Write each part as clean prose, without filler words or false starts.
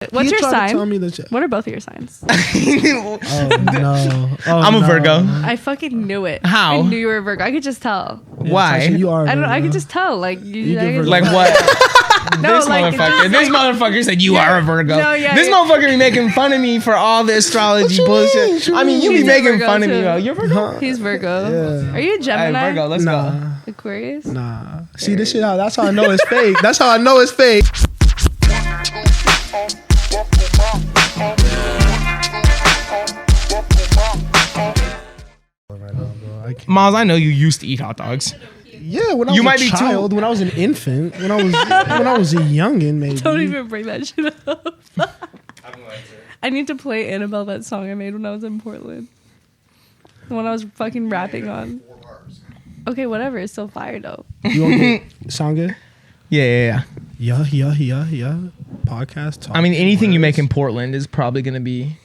What's your sign? Tell me What are both of your signs? Oh no! I'm a Virgo. I fucking knew it. How? I knew you were a Virgo. I could just tell. Yeah, Why? Tasha, you are. I don't know. I Virgo. could just tell. Like You I give could her Like just- what? No, This like, motherfucker. just This like- motherfucker said you are a Virgo. No, yeah, this yeah. motherfucker be making fun of me for all the astrology bullshit. I mean, you be He's a making Virgo, fun of me, too. bro. You're Virgo. He's Virgo. Yeah. Are you a Hey, Gemini? Virgo, let's go. Nah, Aquarius? nah. See this shit out. That's how I know it's fake. That's how I know it's fake. Miles, I know you used to eat hot dogs. Yeah, when I was You a might be too- child, when I was an infant, when I was a youngin, maybe. Don't even bring that shit up. I need to play Annabelle, that song I made when I was in Portland. The one I was fucking rapping on. Okay, whatever. It's still fire though. You want to sound good? Yeah. Yeah. Podcast talk. I mean, anything you words. make in Portland is probably gonna be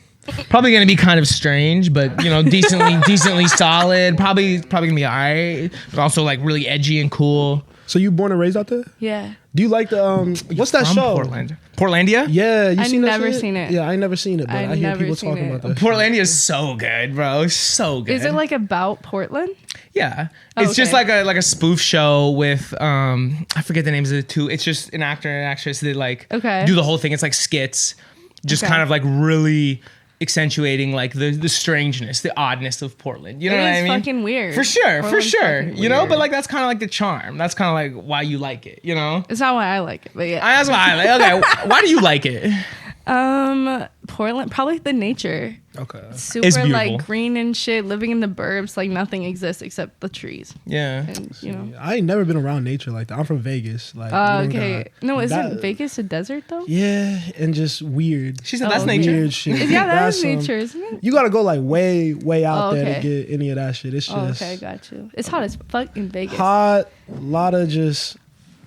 kind of strange, but you know, decently solid. Probably gonna be alright, but also like really edgy and cool. So you born and raised out there? Yeah. Do you like the what's that From show? Portland. Portlandia? Yeah, you I've seen that never shit? seen it. Yeah, I ain't never seen it, but I hear never people seen talking it. about that. shit. Portlandia is so good, bro. So good. Is it like about Portland? Yeah, Oh, it's just okay. like a spoof show with I forget the names of the two. It's just an actor and an actress that like Okay. do the whole thing. It's like skits, just Okay. kind of like really accentuating like the strangeness, the oddness of Portland. You know It what is I mean? fucking weird. For sure. Portland's fucking You know, weird. but like that's kind of like the charm. That's kind of like why you like it. You know. It's not why I like it, but yeah. That's why I like. Okay, why do you like it? Portland, probably the nature. Okay. Super It's beautiful. like green and shit. Living in the burbs, like nothing exists except the trees. Yeah. And you know. I ain't never been around nature like that. I'm from Vegas. Like, we don't Okay. got No, isn't that- Vegas a desert though? Yeah, and just weird. She said Oh, that's nature. Weird shit. Yeah, that is That's, nature, isn't it? You gotta go like way out Oh, there okay. to get any of that shit. It's Oh, just okay, got you. It's hot as fuck in Vegas. hot, a lot of just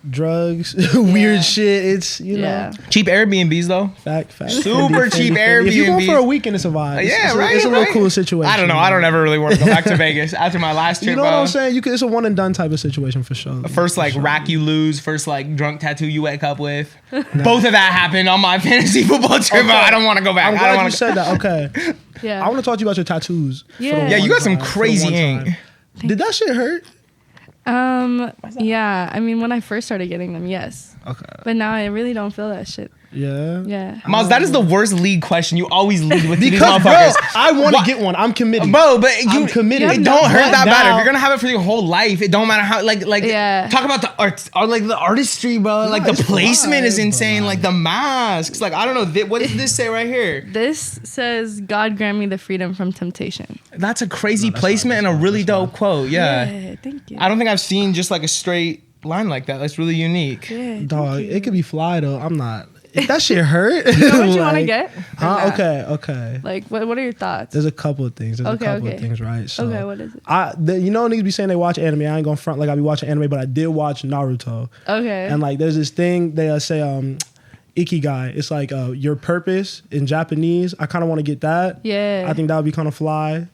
drugs, Yeah. weird shit. It's Yeah. Cheap Airbnbs though. fact. Super cheap If you go Airbnbs. for a weekend, it's a vibe. Yeah, right. It's a little right. cool situation. I don't know. I don't ever really want to go back to Vegas after my last trip. You know what I'm saying? It's a one and done type of situation for sure. First like rack you lose, first like drunk tattoo you wake up with. Both of that happened on my fantasy football trip. Okay. I don't want to go back. I'm I don't glad you want to. said that. Okay, Yeah. I want to talk to you about your tattoos. for the Yeah. Yeah, you one got some time, for the crazy one ink. time. Did that shit hurt? Yeah. I mean, when I first started getting them, yes. Okay. But now I really don't feel that shit. Yeah. Yeah. Miles, that is the worst lead question. You always lead with these Because bro, motherfuckers. I want Why- to get one. I'm committed. Bro, but I'm you committed. It don't hurt that bad. Now- If you're gonna have it for your whole life, it don't matter how. Like, Yeah. talk about the art or like the artistry, bro. Like the it's placement is fine, insane. bro. Like the masks. Like I don't know. What does this say right here? This says, God grant me the freedom from temptation. That's a crazy that's placement fine, and a that's really fine, dope quote. Yeah. Thank you. I don't think I've seen just like a straight line like that. That's really unique. Yeah, Dog, thank you. it could be fly though. I'm not. If that shit hurt. You know what you want to get? Or not? Okay. Like, what are your thoughts? There's a couple of things. There's Okay, a couple okay. of things, right? So, Okay, what is it? you know, niggas be saying they watch anime. I ain't gonna front like I be watching anime, but I did watch Naruto. Okay. And like, there's this thing they say, ikigai. It's like your purpose in Japanese. I kind of want to get that. Yeah. I think that would be kind of fly.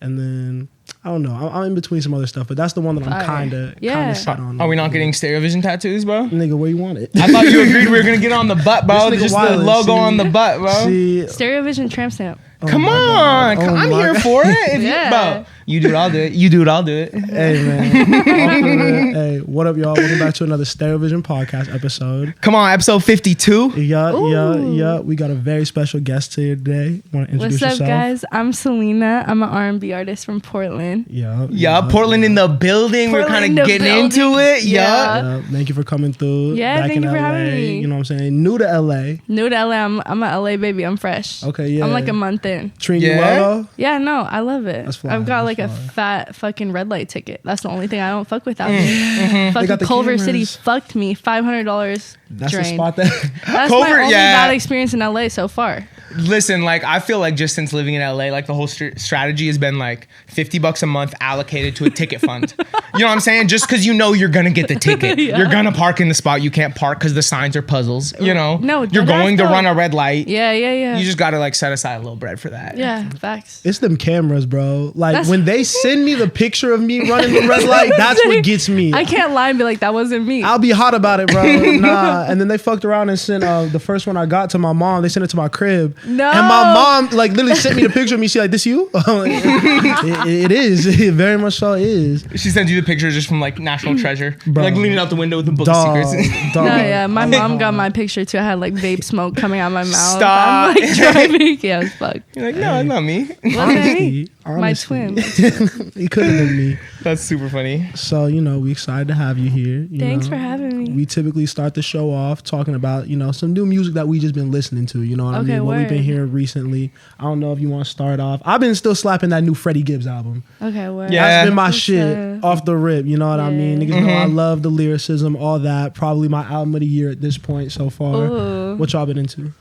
And then I don't know. I'm in between some other stuff, but that's the one that I'm Fire. kind of Yeah. set on. Are we not getting StereoVision tattoos, bro? Nigga, where you want it? I thought you agreed we were gonna get on the butt, bro. This nigga Just the wildin', logo see? on the butt, bro. See, StereoVision tramp stamp. Come my on, God. Oh I'm my here God. for it. If Yeah. bro, you do it, I'll do it. You do it, I'll do it. Hey man. Hey, what up, y'all? Welcome back to another StereoVision podcast episode. Come on, episode 52. Yeah. We got a very special guest here today. Want to introduce What's up, yourself? guys? I'm Selina. I'm an R&B artist from Portland. Yeah, Portland in the building. We're Portland kind in of the getting building. into it. Yeah. Yeah. Thank you for coming through. Yeah, Back thank in you for LA, having me. You know what I'm saying? New to LA. New to LA. I'm a LA baby. I'm fresh. Okay, yeah. I'm like a month in. Treating you Yeah? well though? Yeah, no, I love it. That's fly, I've got that's like a fly. fat fucking red light ticket. That's the only thing I don't fuck with out there. Fucking got the Culver City cameras. fucked me. $500 That's drained. the spot that. That's Culver, my only yeah. bad experience in LA so far. Listen, like I feel like just since living in LA, like the whole strategy has been like $50 a month allocated to a ticket fund. You know what I'm saying? Just because you know you're gonna get the ticket, you're gonna park in the spot you can't park because the signs are puzzles. You know, No, you're going to run a red light. Yeah. You just gotta like set aside a little bread for that. Yeah, facts. It's them cameras, bro. Like when they send me the picture of me running the red light, that's what gets me. I can't lie and be like, that wasn't me. I'll be hot about it, bro. Nah. And then they fucked around and sent the first one I got to my mom. They sent it to my crib. No. And my mom like literally sent me the picture of me. She like, this you? It is. It very much so is. She sends you the picture just from like National Treasure. Bro. Like leaning out the window with the book Dog, of secrets. dog. No, yeah, my mom got my picture too. I had like vape smoke coming out of my mouth. Stop. I'm like driving. Yeah, it was fucked. You're like, no, it's not me. Honestly, my Honestly. twin. It could have been me. That's super funny. So, we excited to have you here. Thanks for having me. We typically start the show off talking about, some new music that we just been listening to. You know what I mean? What we've been hearing recently. I don't know if you want to start off. I've been still slapping that new Freddie Gibbs album. Okay, word. Yeah. That's been my shit off the rip. You know what I mean? Niggas know I love the lyricism, all that. Probably my album of the year at this point so far. Ooh. What y'all been into?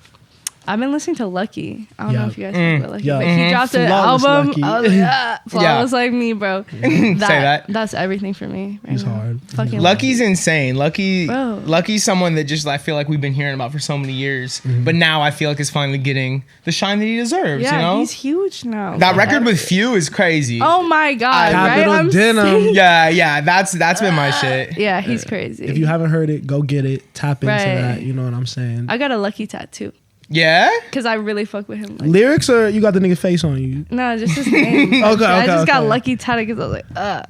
I've been listening to Lucky. I don't know if you guys know about Lucky, Yeah. but he dropped an Flawless album. Lucky. I was like, flawless like me, bro. Say that. That's everything for me. Right It's now. hard. Fucking Lucky's insane. Bro. Lucky's someone that just I feel like we've been hearing about for so many years, but now I feel like is finally getting the shine that he deserves. Yeah, you know, he's huge now. that record with Few is crazy. Oh my god! Right? Capital I'm Denim. saying- Yeah, that's been my shit. Yeah, he's crazy. If you haven't heard it, go get it. Tap into Right. that. You know what I'm saying? I got a Lucky tattoo Yeah, because I really fuck with him. Like, Lyrics or you got the nigga face on you? no, just his name. Okay, I just got okay. Lucky tattoo because I was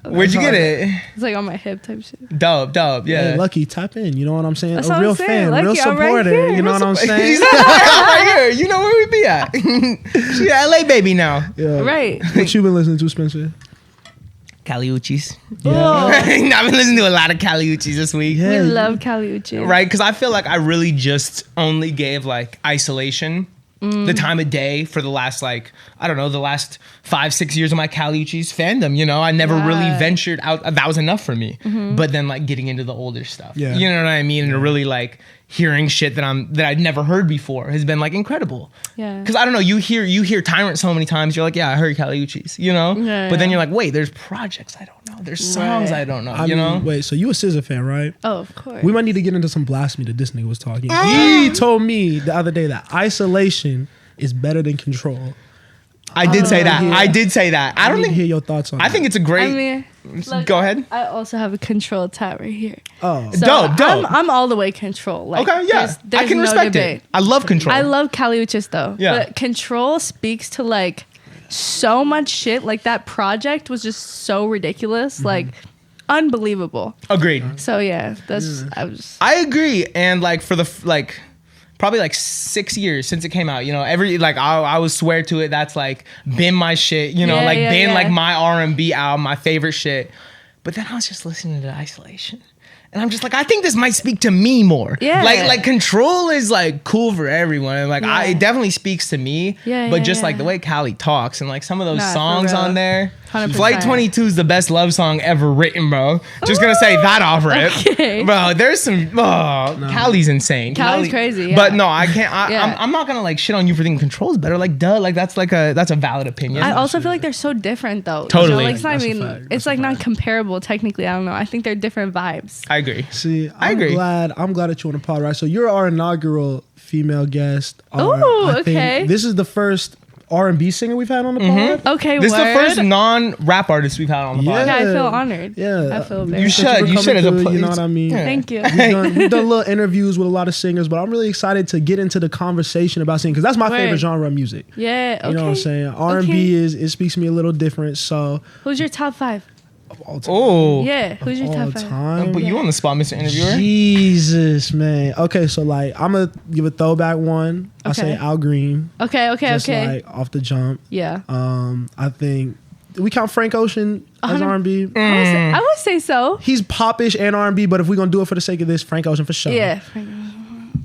like, where'd you get it? it's like on my hip type shit. Dope. Yeah. Hey, Lucky, tap in. You know what I'm saying? That's a what real I'm saying. fan, Lucky, real I'm right supporter. here. You know what I'm saying? She's right here. You know where we be at. She a LA baby now. Yeah. Right. What you been listening to, Spencer? Cali Uchis. Oh, I've been listening to a lot of Cali Uchis this week. we Yeah. love Cali Uchi. Right, because I feel like I really just only gave like Isolation the time of day for the last the last 5-6 years of my Cali Uchis fandom. You know, I never really Yeah. ventured out. That was enough for me. But then like getting into the older stuff, Yeah. you know what I mean, and really like hearing shit that I'd never heard before has been like incredible. Yeah. Because I don't know, you hear Tyrant so many times, you're like, yeah, I heard Cali Uchis, you know. Yeah, but then yeah. you're like, wait, there's projects I don't know, there's songs Right. I don't know, I you know. mean, wait, so you a SZA fan, right? Oh, of course. We might need to get into some blasphemy that this nigga was talking. He told me the other day that Isolation is better than Control. I did say that. yeah. I did say that. I don't need to think. hear your thoughts on I that. think it's a I great. mean, look, Go ahead. I also have a Control tat right here. Oh, So Dope. I'm all the way Control. Like, Okay, yeah, there's I can no respect debate. it. I love Control. I love Cali Uchis though. Yeah. But Control speaks to like so much shit. Like that project was just so ridiculous. Like unbelievable. Agreed. So yeah, that's I agree, and like for the probably like 6 years since it came out, you know, I would swear to it. That's like been my shit, you know, Yeah, like yeah, been yeah. like my R&B album, my favorite shit. But then I was just listening to Isolation. And I'm just like, I think this might speak to me more. Yeah. Like Control is like cool for everyone. And like Yeah. it definitely speaks to me. Yeah, But yeah, just like yeah. the way Callie talks and like some of those Nah, for songs real. on there. 100%. Flight 22 is the best love song ever written, bro. Just gonna say that off rip. Okay. Bro, there's some Callie's insane. Callie's crazy, yeah. But no, I can't Yeah. I'm not gonna like shit on you for thinking Control's better. Like duh, like that's a valid opinion. I also feel like they're so different though. Totally. Like it's not That's a even. fact. It's That's a like not fact. comparable technically. I don't know. I think they're different vibes. I agree. see, I agree. I'm glad that you're on the pod, right? So you're our inaugural female guest. Ooh, I think okay. This is the first R&B singer we've had on the pod. Okay, This is the word. first non-rap artist we've had on the Yeah. pod. Okay, I feel honored. Yeah. I feel very. You Thank should. for You should as a coming pl- through, you know what I mean? Yeah. Thank you. We've done little interviews with a lot of singers, but I'm really excited to get into the conversation about singing because that's my Word. favorite genre of music. Yeah. Okay. You know what I'm saying? R&B Okay. it speaks to me a little different. So Who's your top 5? of all time, Oh. Yeah. Who's your all top 5? time. Put you on the spot, Mr. Interviewer. Jesus, man. Okay, so like I'm gonna give a throwback one. I say Okay. Al Green. Okay. Okay. Just Okay. like off the jump. Yeah. I think do we count Frank Ocean as 100 R&B? I would say so. He's popish and R&B, but if we're gonna do it for the sake of this, Frank Ocean for sure. Yeah.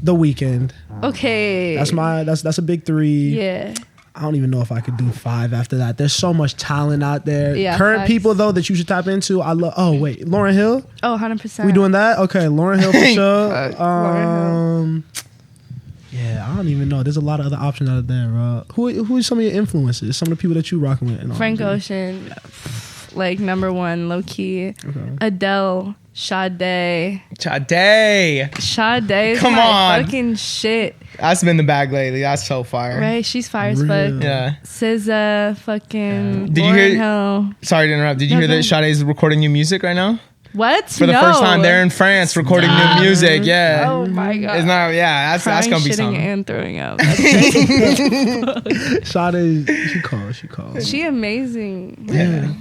The Weeknd. Okay. That's a big 3. Yeah. I don't even know if I could do 5 after that. There's so much talent out there. Yeah, Current facts. people though that you should tap into. I love. Oh wait, Lauryn Hill. Oh, 100%. We doing that? Okay, Lauryn Hill for sure. Lauryn Hill. Yeah, I don't even know. There's a lot of other options out there. Who are some of your influences? Some of the people that you rocking with? And Frank Ocean, like number one, low key. Okay. Adele, Sade. Sade is Come my on. fucking shit. That's been the bag lately. That's so fire. Right? She's fire as fuck. Yeah. SZA, fucking. Did Lauryn you hear? Hill. Sorry to interrupt. Did you hear that Sade is recording new music right now? What? For the first time, they're in France recording new music. Yeah. Oh my god. It's not. Yeah, that's gonna be shitting something. and throwing up. Sade, she calls. She amazing. Yeah.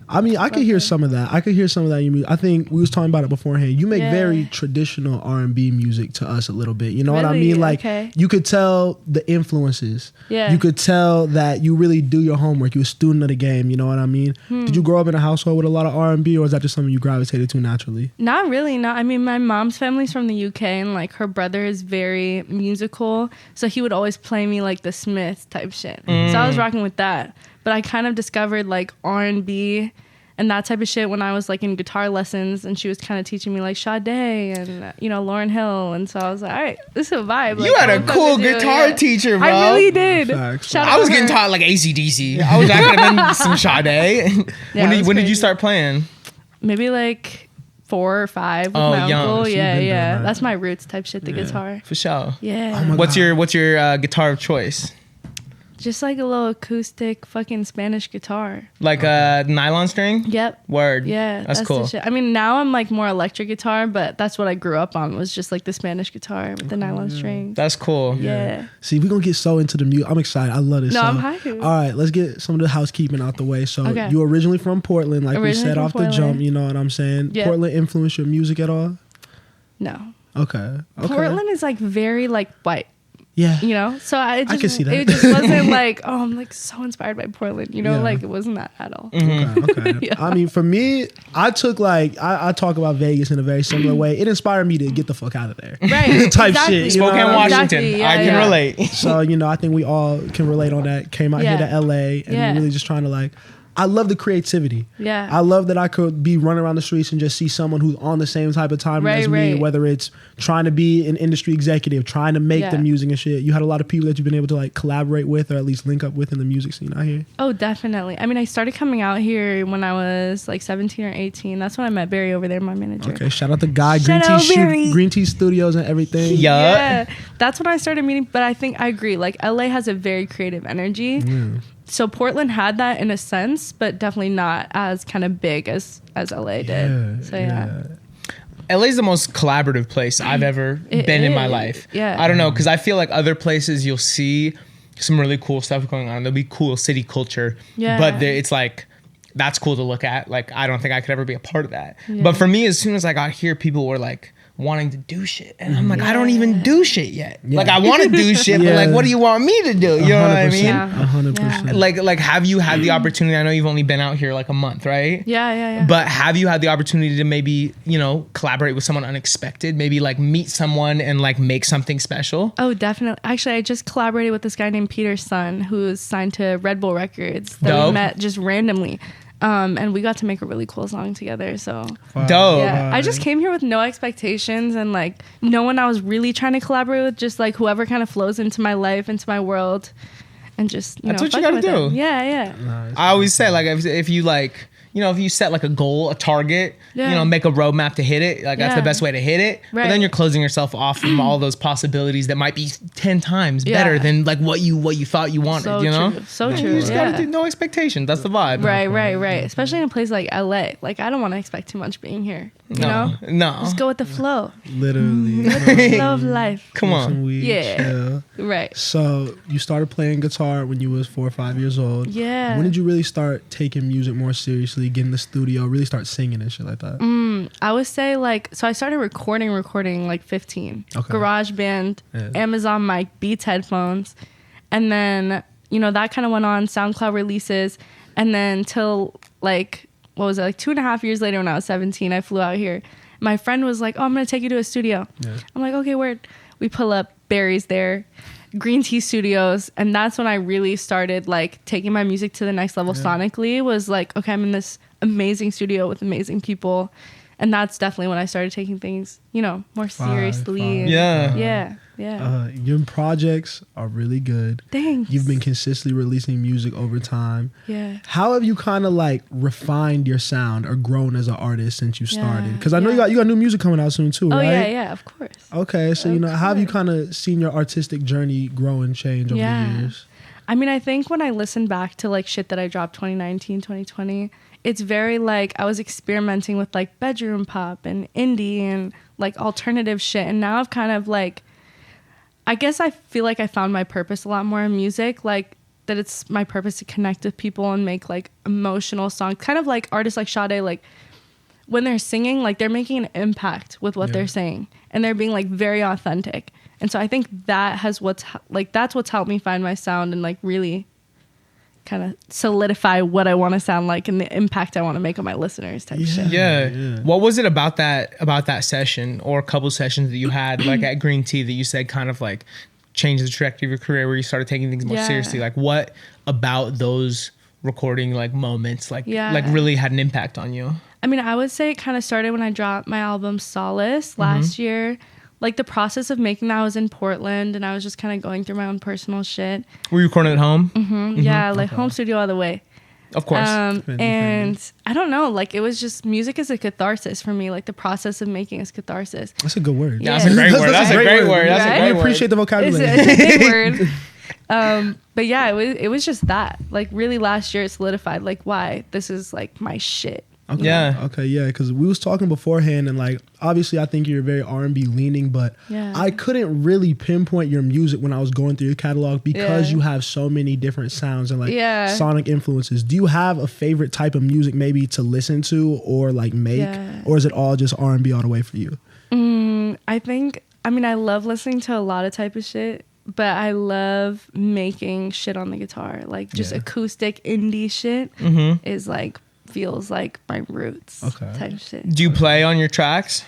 I mean, I could hear some of that. In music. I think we was talking about it beforehand. You make very traditional R&B music to us a little bit. You know what I mean? Like, you could tell the influences. Yeah. You could tell that you really do your homework. You're a student of the game. You know what I mean? Did you grow up in a household with a lot of R&B, or is that just something you gravitated to naturally? Not really. I mean, my mom's family's from the UK, and like her brother is very musical, so he would always play me like the Smiths type shit. So I was rocking with that. But I kind of discovered like R&B and that type of shit when I was like in guitar lessons, and she was kind of teaching me like Sade and, you know, Lauryn Hill. And so I was like, all right, this is a vibe. You had a cool guitar teacher, bro. I really did. I was getting taught like AC/DC. I could have been some Sade. When did you start playing? Maybe like 4 or 5 with my uncle. So yeah. That's my roots type shit, the guitar. For sure. Yeah. Oh what's your guitar of choice? Just like a little acoustic fucking Spanish guitar. Like a nylon string? Yep. Word. Yeah. That's cool. The shit. I mean, now I'm like more electric guitar, but that's what I grew up on, was just like the Spanish guitar with the nylon strings. That's cool. Yeah. See, we're going to get so into the music. I'm excited. I love this. No, I'm hyped. All right, let's get some of the housekeeping out the way. So you're originally from Portland, like we said off the jump, you know what I'm saying? Yep. Portland influenced your music at all? No. Okay. Portland is like very like white. Yeah. You know? So I can see that. It just wasn't like, oh, I'm like so inspired by Portland. You know, like it wasn't that at all. Okay. Yeah. I mean, for me, I took like, I talk about Vegas in a very similar way. It inspired me to get the fuck out of there. Right. Type shit. Spokane, Washington. Exactly. Yeah, I can relate. So, you know, I think we all can relate on that. Came out here to LA and really just trying to like, I love the creativity. Yeah. I love that I could be running around the streets and just see someone who's on the same type of time as me, whether it's trying to be an industry executive, trying to make the music and shit. You had a lot of people that you've been able to like collaborate with or at least link up with in the music scene out here. Oh, definitely. I mean, I started coming out here when I was like 17 or 18. That's when I met Barry over there, my manager. Okay, shout out to Guy, Barry. Green Tea Studios and everything. Yeah. That's when I started meeting, but I think I agree. Like LA has a very creative energy. So Portland had that in a sense, but definitely not as kind of big as LA did. So LA's the most collaborative place I've ever been in my life. Yeah. I don't know, because I feel like other places you'll see some really cool stuff going on. There'll be cool city culture. Yeah. But it's like, that's cool to look at. Like, I don't think I could ever be a part of that. Yeah. But for me, as soon as I got here, people were like, wanting to do shit, and I'm like, I don't even do shit yet. Like, I want to do shit, but like, what do you want me to do? You know what I mean? 100%. Like, have you had the opportunity? I know you've only been out here like a month, right? Yeah. But have you had the opportunity to maybe, you know, collaborate with someone unexpected? Maybe like meet someone and like make something special? Oh, definitely. Actually, I just collaborated with this guy named Peter Sun, who's signed to Red Bull Records. That we met just randomly. And we got to make a really cool song together. So dope. Yeah, I just came here with no expectations and like no one I was really trying to collaborate with. Just like whoever kind of flows into my life, into my world, and just that's what you gotta do. Yeah. Nice. I always say like if you like, you know, if you set like a goal, a target, you know, make a roadmap to hit it, like that's the best way to hit it. Right. But then you're closing yourself off from all those possibilities that might be 10 times better than like what you thought you wanted, so you know? True. So true. You just gotta do no expectations. That's the vibe. Right. Especially in a place like LA. Like, I don't want to expect too much being here. You know? No. Just go with the flow. Literally. Go with the flow of life. Come on. Weed, chill. Right. So you started playing guitar when you was 4 or 5 years old. Yeah. When did you really start taking music more seriously, get in the studio, really start singing and shit like that? I would say like, so I started recording like 15. Okay. GarageBand, Amazon mic, Beats headphones. And then, you know, that kind of went on, SoundCloud releases. And then till like, what was it, like 2.5 years later when I was 17, I flew out here. My friend was like, oh, I'm going to take you to a studio. Yeah. I'm like, okay, word. We pull up, Barry's there, Green Tea Studios. And that's when I really started like taking my music to the next level sonically, was like, okay, I'm in this amazing studio with amazing people. And that's definitely when I started taking things, you know, more seriously. Yeah. Yeah. Yeah. Your projects are really good. Thanks. You've been consistently releasing music over time. Yeah. How have you kind of like refined your sound or grown as an artist since you started? Because I know you got new music coming out soon too, right? Oh yeah, how of course. Okay, so how have you kind of seen your artistic journey grow and change over the years? I mean, I think when I listen back to like shit that I dropped 2019, 2020, it's very like I was experimenting with like bedroom pop and indie and like alternative shit, and now I've kind of like, I guess I feel like I found my purpose a lot more in music, like that it's my purpose to connect with people and make like emotional songs, kind of like artists like Sade, like when they're singing, like they're making an impact with what they're saying and they're being like very authentic. And so I think that has that's what's helped me find my sound and like really kind of solidify what I want to sound like and the impact I want to make on my listeners type shit. Yeah. What was it about that session or a couple sessions that you had like at Green Tea that you said kind of like changed the trajectory of your career where you started taking things more seriously? Like what about those recording like moments like really had an impact on you? I mean, I would say it kind of started when I dropped my album Solace last year. Like the process of making that, I was in Portland and I was just kind of going through my own personal shit. Were you recording at home? Yeah, like home studio all the way. Of course. And I don't know, like it was just, music is a catharsis for me. Like the process of making is catharsis. That's a good word. Yeah. That's a great word. That's a great word. That's a great word. We appreciate the vocabulary. It's a big word. But yeah, it was just that. Like really last year it solidified like why this is like my shit. Okay. Yeah. Okay. Yeah. Because we was talking beforehand, and like obviously, I think you're very R&B leaning, but I couldn't really pinpoint your music when I was going through your catalog because you have so many different sounds and like sonic influences. Do you have a favorite type of music maybe to listen to or like make, or is it all just R&B all the way for you? I mean, I love listening to a lot of type of shit, but I love making shit on the guitar, like just acoustic indie shit is like. Feels like my roots type of shit. Do you play on your tracks?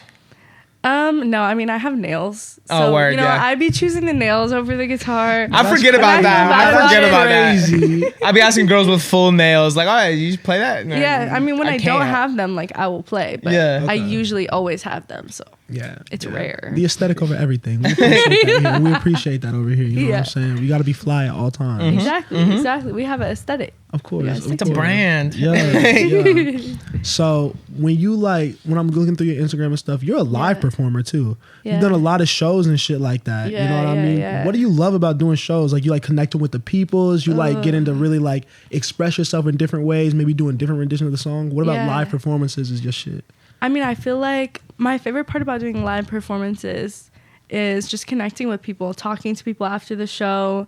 No, I mean I have nails. So I'd be choosing the nails over the guitar. I forget about that. I'd be asking girls with full nails, like, oh, you play that? No, yeah, I mean when I don't have them, like I will play, but I usually always have them, so it's rare. The aesthetic over everything. We appreciate that. We appreciate that over here. You know what I'm saying? We got to be fly at all times. Exactly. We have an aesthetic. Of course. It's a brand. Yeah. So when I'm looking through your Instagram and stuff, you're a live performer too. You've done a lot of shows and shit like that. You know what I mean? What do you love about doing shows? Like you like connecting with the peoples, you like getting to really like express yourself in different ways, maybe doing different renditions of the song. What about live performances is your shit? I mean, I feel like my favorite part about doing live performances is just connecting with people, talking to people after the show,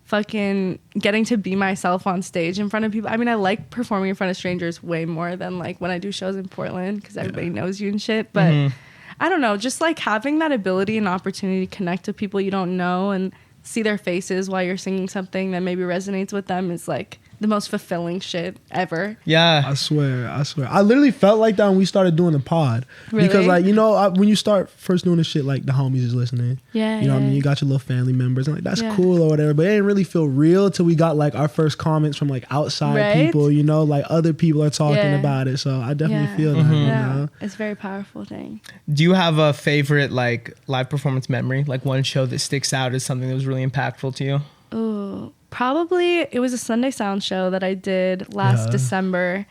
fucking getting to be myself on stage in front of people. I mean, I like performing in front of strangers way more than like when I do shows in Portland because everybody knows you and shit. But I don't know, just like having that ability and opportunity to connect to people you don't know and see their faces while you're singing something that maybe resonates with them is like the most fulfilling shit ever. Yeah. I swear. I literally felt like that when we started doing the pod. Really? Because like, when you start first doing the shit, like the homies is listening. Yeah. You know what I mean? You got your little family members and like, that's cool or whatever. But it didn't really feel real till we got like our first comments from like outside people, like other people are talking about it. So I definitely feel that. You know? It's a very powerful thing. Do you have a favorite like live performance memory? Like one show that sticks out as something that was really impactful to you? Oh, probably it was a Sunday Sound show that I did last December,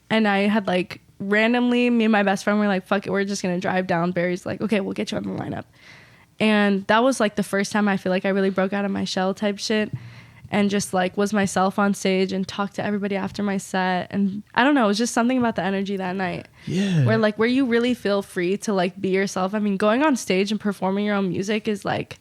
and I had like randomly, me and my best friend were like, fuck it, we're just gonna drive down. Barry's like, okay, we'll get you on the lineup. And that was like the first time I feel like I really broke out of my shell type shit and just like was myself on stage and talked to everybody after my set. And I don't know, it was just something about the energy that night. Yeah. Where you really feel free to like be yourself. I mean, going on stage and performing your own music is like,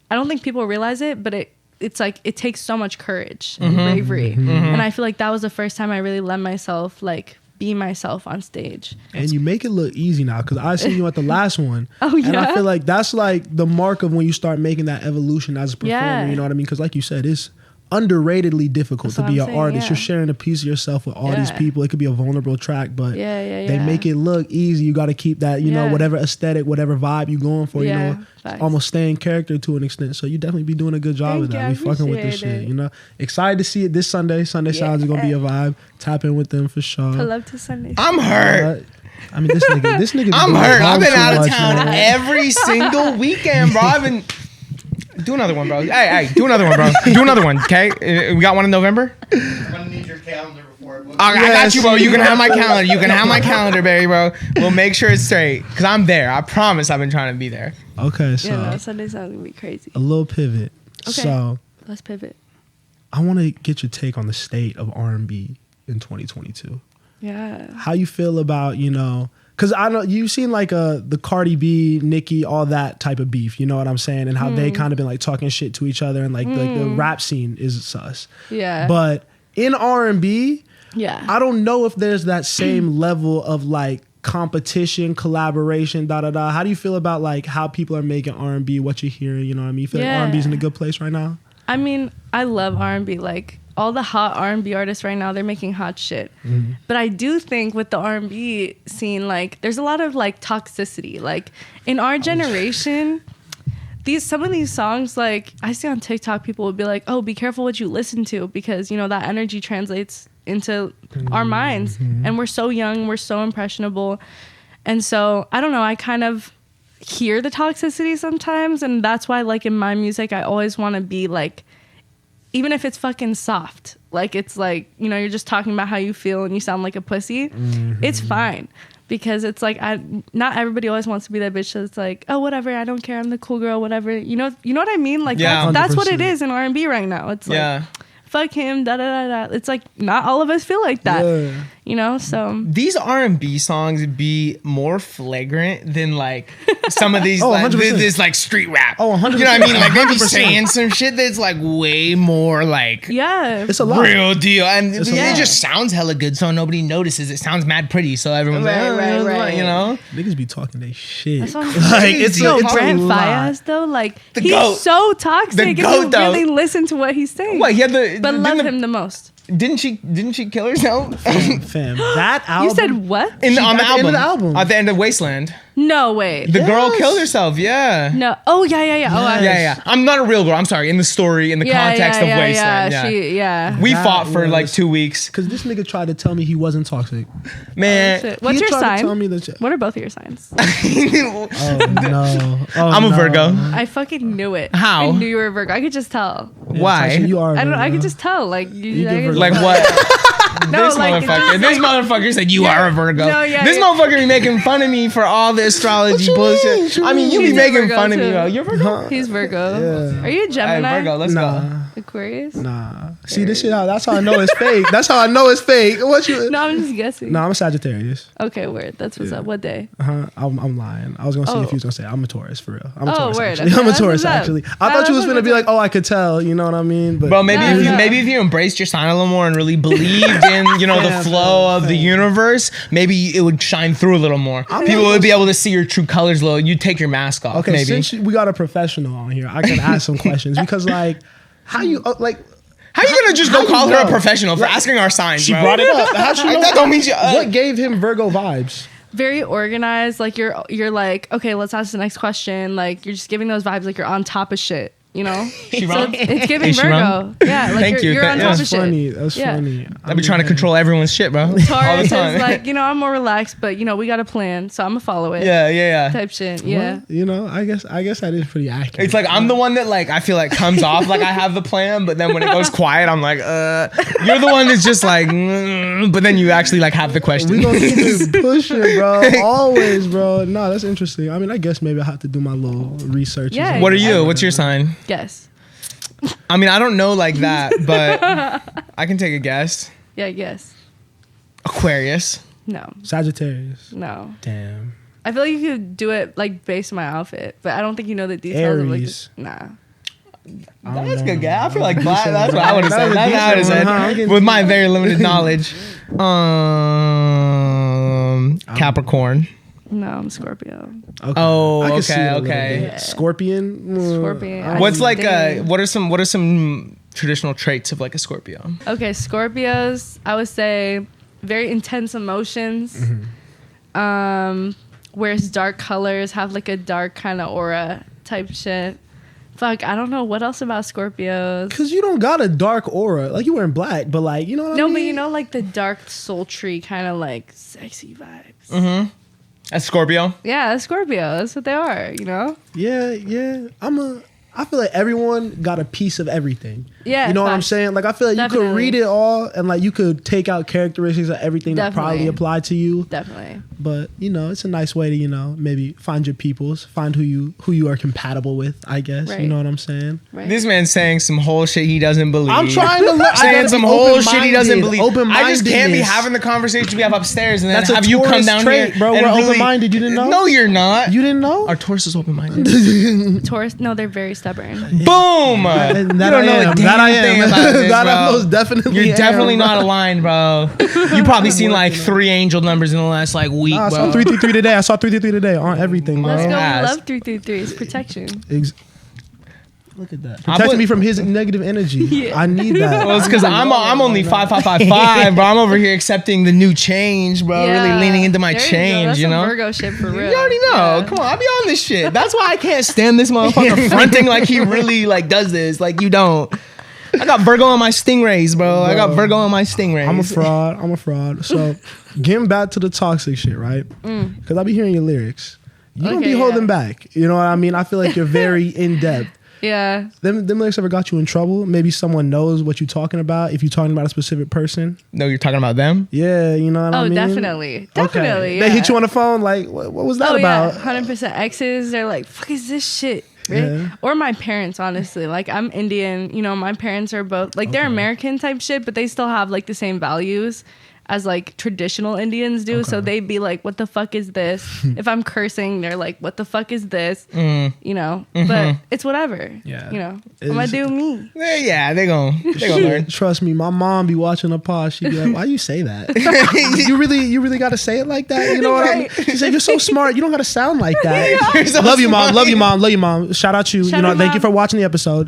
I don't think people realize it, but it's like it takes so much courage and bravery. And I feel like that was the first time I really let myself like be myself on stage. And you make it look easy now because I seen you at the last one. Oh yeah. And I feel like that's like the mark of when you start making that evolution as a performer. You know what I mean? Because like you said, it's underratedly difficult to be an artist. You're sharing a piece of yourself with all these people. It could be a vulnerable track, but they make it look easy. You got to keep that, you know, whatever aesthetic, whatever vibe you going for, you know, almost stay in character to an extent. So you definitely be doing a good job of that. We fucking with this shit, you know. Excited to see it this Sunday. Sunday Sounds is going to be a vibe. Tap in with them for sure. I love to Sunday. I'm hurt. I mean, this nigga. I'm hurt. I've been out of town every single weekend, bro. Do another one, bro. Hey, do another one, bro. Do another one, okay? We got one in November? I'm gonna need your calendar before I book. I got you, bro. You can have my calendar. You can have my calendar, baby, bro. We'll make sure it's straight. Because I'm there. I promise I've been trying to be there. Okay, so. Yeah, no, Sunday's not going to be crazy. A little pivot. Okay. So. Let's pivot. I want to get your take on the state of R&B in 2022. Yeah. How you feel about, because I know you've seen like the Cardi B, Nicki, all that type of beef, you know what I'm saying? And how they kind of been like talking shit to each other and like the rap scene is sus. Yeah. But in R&B, yeah, I don't know if there's that same level of like competition, collaboration, How do you feel about like how people are making R&B, what you're hearing, you know what I mean? You feel like R&B's in a good place right now? I mean, I love R&B. Like all the hot R&B artists right now, they're making hot shit. Mm-hmm. But I do think with the R&B scene, like there's a lot of like toxicity. Like in our generation, some of these songs, like I see on TikTok, people would be like, "Oh, be careful what you listen to," because that energy translates into our minds, and we're so young, we're so impressionable, and so I don't know. I kind of hear the toxicity sometimes, and that's why like in my music I always want to be like, even if it's fucking soft, like it's like you're just talking about how you feel and you sound like a pussy, it's fine, because it's like not everybody always wants to be that bitch that's like, oh whatever, I don't care, I'm the cool girl, whatever, you know what I mean, like that's what it is in R&B right now. It's like fuck him, da da da da. It's like not all of us feel like that, So these R&B songs be more flagrant than like some of these this like street rap. Oh, 100%. You know what I mean? Like they be saying some shit that's like way more like it's a lot. Real deal, and it just sounds hella good, so nobody notices. It sounds mad pretty, so everyone's right. Niggas be talking they shit. That's what like it's Brent Faiyaz though, like he's goat. So toxic. The goat, if you really listen to what he's saying. What he had the. But love him the most. Didn't she kill herself? Fam, that album. You said what? On the album. At the end of Wasteland. No way. The girl killed herself. Yeah. No. Oh yeah. Yeah. I'm not a real girl. I'm sorry. In the story, in the context of Wasteland. Yeah. We fought for like 2 weeks. Because this nigga tried to tell me he wasn't toxic. Man. What's your sign? What are both of your signs? No. I'm a Virgo. I fucking knew it. How? I knew you were a Virgo. I could just tell. Why? You are. I don't know. I could just tell. Like like what? This motherfucker said you are a Virgo. No, this motherfucker be making fun of me for all the astrology bullshit. I mean, you be making fun of me. You're Virgo? He's Virgo. Yeah. Are you a Gemini? Hey, Virgo, let's go. Aquarius? Nah. See this shit out. That's how I know it's fake. What you? No, I'm just guessing. No, I'm a Sagittarius. Okay, word. That's what's up. What day? I'm lying. I was gonna see if you was gonna say I'm a Taurus for real. I'm a Taurus. Word. Actually. I'm a Taurus actually. I thought you was gonna be like, oh, I could tell. You know what I mean? But bro, maybe if you embraced your sign a little more and really believed in the flow of the universe, maybe it would shine through a little more. People would be able to see your true colors a little. You'd take your mask off. Okay, maybe. Since we got a professional on here, I can ask some questions because like, how you gonna just go call her a professional for asking our signs? She brought it up. How she know? That don't mean what gave him Virgo vibes? Very organized. Like you're like, okay, let's ask the next question. Like you're just giving those vibes like you're on top of shit. She so it's giving Virgo. Yeah, like you're on top of shit. That's funny. I've been trying to control everyone's shit, bro. Taurus is like, I'm more relaxed, but we got a plan, so I'm gonna follow it. Yeah. Type shit. Yeah. Well, I guess that is pretty accurate. It's like I'm the one that like I feel like comes off like I have the plan, but then when it goes quiet, I'm like, you're the one that's just like, but then you actually like have the question. We gonna keep it pushing, bro. Always, bro. No, that's interesting. I mean, I guess maybe I have to do my little research. Yeah. What are you? What's your sign? Guess. I mean, I don't know like that, but I can take a guess. Yeah, guess. Aquarius. No. Sagittarius. No. Damn. I feel like you could do it like based on my outfit, but I don't think you know the details. Aries. Of like That's a good guess. I feel like black. That's what I would have said. That's what I would have said with my very limited knowledge. Capricorn. No, I'm Scorpio. Okay. Oh, I can see it okay. Yeah. Scorpion. Scorpion. What's like what are some traditional traits of like a Scorpio? Okay, Scorpios, I would say very intense emotions. Mm-hmm. Wears dark colors, have like a dark kind of aura type shit. Fuck, I don't know what else about Scorpios. Cause you don't got a dark aura. Like you wearing black, but like you know what I mean? No, but like the dark sultry kind of like sexy vibes. Mm-hmm. A Scorpio? Yeah, a Scorpio. That's what they are, Yeah. I feel like everyone got a piece of everything. Yeah. You know what I'm saying? Like, I feel like Definitely. you could read it all and like you could take out characteristics of everything that probably apply to you. Definitely. But, you know, it's a nice way to, you know, maybe find your peoples, find who you are compatible with, I guess. Right. You know what I'm saying? Right. This man's saying some whole shit he doesn't believe. I'm trying to look. saying some whole shit he doesn't believe. I just can't be Open-mindedness. having the conversation we have upstairs and then That's a have you come Taurus down trait, here. bro. and We're really- open-minded. You didn't know? No, you're not. You didn't know? Our Taurus is open-minded. Taurus, no, they're very stubborn. Boom! And You that don't I know am. a damn That I am. thing about this, That I bro. most definitely You're definitely am, not bro. aligned, bro. You probably seen like 3 angel numbers in the last like week, Nah, I bro. saw 333 today. I saw 333 today on everything, bro. Let's go. We Yes. love 333. It's protection. Look at that. I Protect put- me from his negative energy. Yeah. I need that. Well, it's because I'm only 5555, bro. I'm over here accepting the new change, bro. Really leaning into my There change, That's you some know. Virgo shit for real. You already know. Yeah. Come on, I be on this shit. That's why I can't stand this motherfucker fronting like he really like does this. Like you don't. I got Virgo on my stingrays, bro. I got Virgo on my stingrays. I'm a fraud. So, getting back to the toxic shit, right? Because I be hearing your lyrics. You don't be Okay, holding yeah. back. You know what I mean? I feel like you're very in depth. Yeah. Them lyrics ever got you in trouble? Maybe someone knows what you're talking about. If you're talking about a specific person, No, you're talking about them. yeah, you know what I Oh, mean. definitely. Definitely. They Yeah. hit you on the phone. Like, what was that Oh about? yeah, 100% exes. They're like, "Fuck is this shit?" Right? Yeah. Or my parents, honestly. Like I'm Indian. You know, my parents are both like they're American type shit, but they still have like the same values as like traditional Indians do. So they'd be like, "What the fuck is this?" If I'm cursing, they're like, "What the fuck is this?" You know. But it's whatever. Yeah. You know, I'm gonna do me. Yeah, they gon' learn. Trust me, my mom be watching the pod. She be like, "Why you say that? you really got to say it like that? You know what I mean?" She said, "You're so smart. You don't got to sound like that." You're so Love you, mom. smart. Love you, mom. Love you, mom. Shout out you. Shout you know, out, thank you Mom. for watching the episode.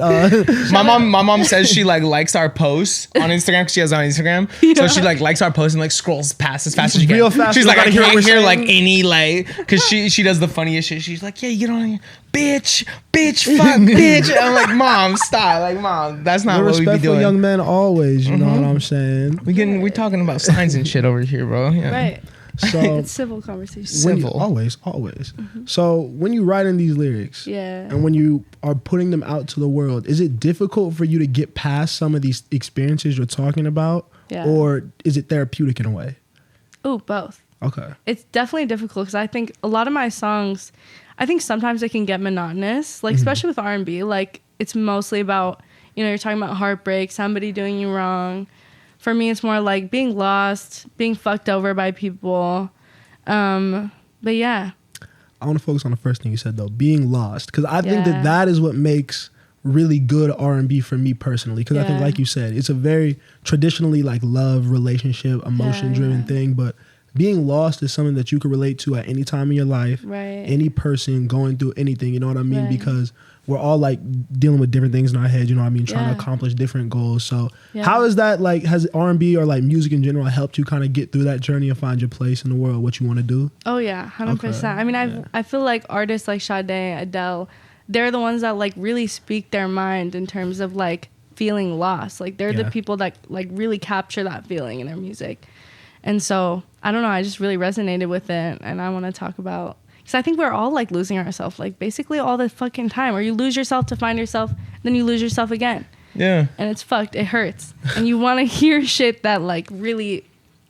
My mom says she like likes our posts on Instagram because she has on Instagram. So she like likes our posts and like scrolls past as fast as you can. Real fast. She's You like, I gotta hear what can't we're hear like saying. any like because she does the funniest shit. She's like, yeah, you get on here, bitch, fuck, bitch. And I'm like, mom, stop. Like, mom, that's not We're what we be respectful doing. young men always. You know what I'm saying? We're talking about signs and shit over here, bro. Yeah. Right. So It's civil conversation. when you, Civil. always. So when you write in these lyrics, Yeah. and when you are putting them out to the world, is it difficult for you to get past some of these experiences you're talking about, Yeah. or is it therapeutic in a way? Ooh, both. Okay. It's definitely difficult because I think a lot of my songs, I think sometimes it can get monotonous, like especially with R&B. Like it's mostly about, you know, you're talking about heartbreak, somebody doing you wrong. For me, it's more like being lost, being fucked over by people. But yeah, I want to focus on the first thing you said though, being lost, because I think Yeah. that is what makes really good R&B for me personally. Because I think, Yeah. like you said, it's a very traditionally like love, relationship, emotion driven yeah. thing, but being lost is something that you can relate to at any time in your life. Right. Any person going through anything, you know what I mean? Right. Because we're all like dealing with different things in our head, you know what I mean? Trying Yeah. to accomplish different goals. So Yeah. how is that like, has R&B or like music in general helped you kind of get through that journey and find your place in the world, what you want to do? Oh yeah, 100%. I mean, I feel like artists like Sade, Adele, they're the ones that like really speak their mind in terms of like feeling lost. Like they're Yeah. the people that like really capture that feeling in their music. And so I don't know, I just really resonated with it, and I want to talk about, because I think we're all like losing ourselves, like basically all the fucking time. Or you lose yourself to find yourself, then you lose yourself again, Yeah. and it's fucked. It hurts, and you want to hear shit that like really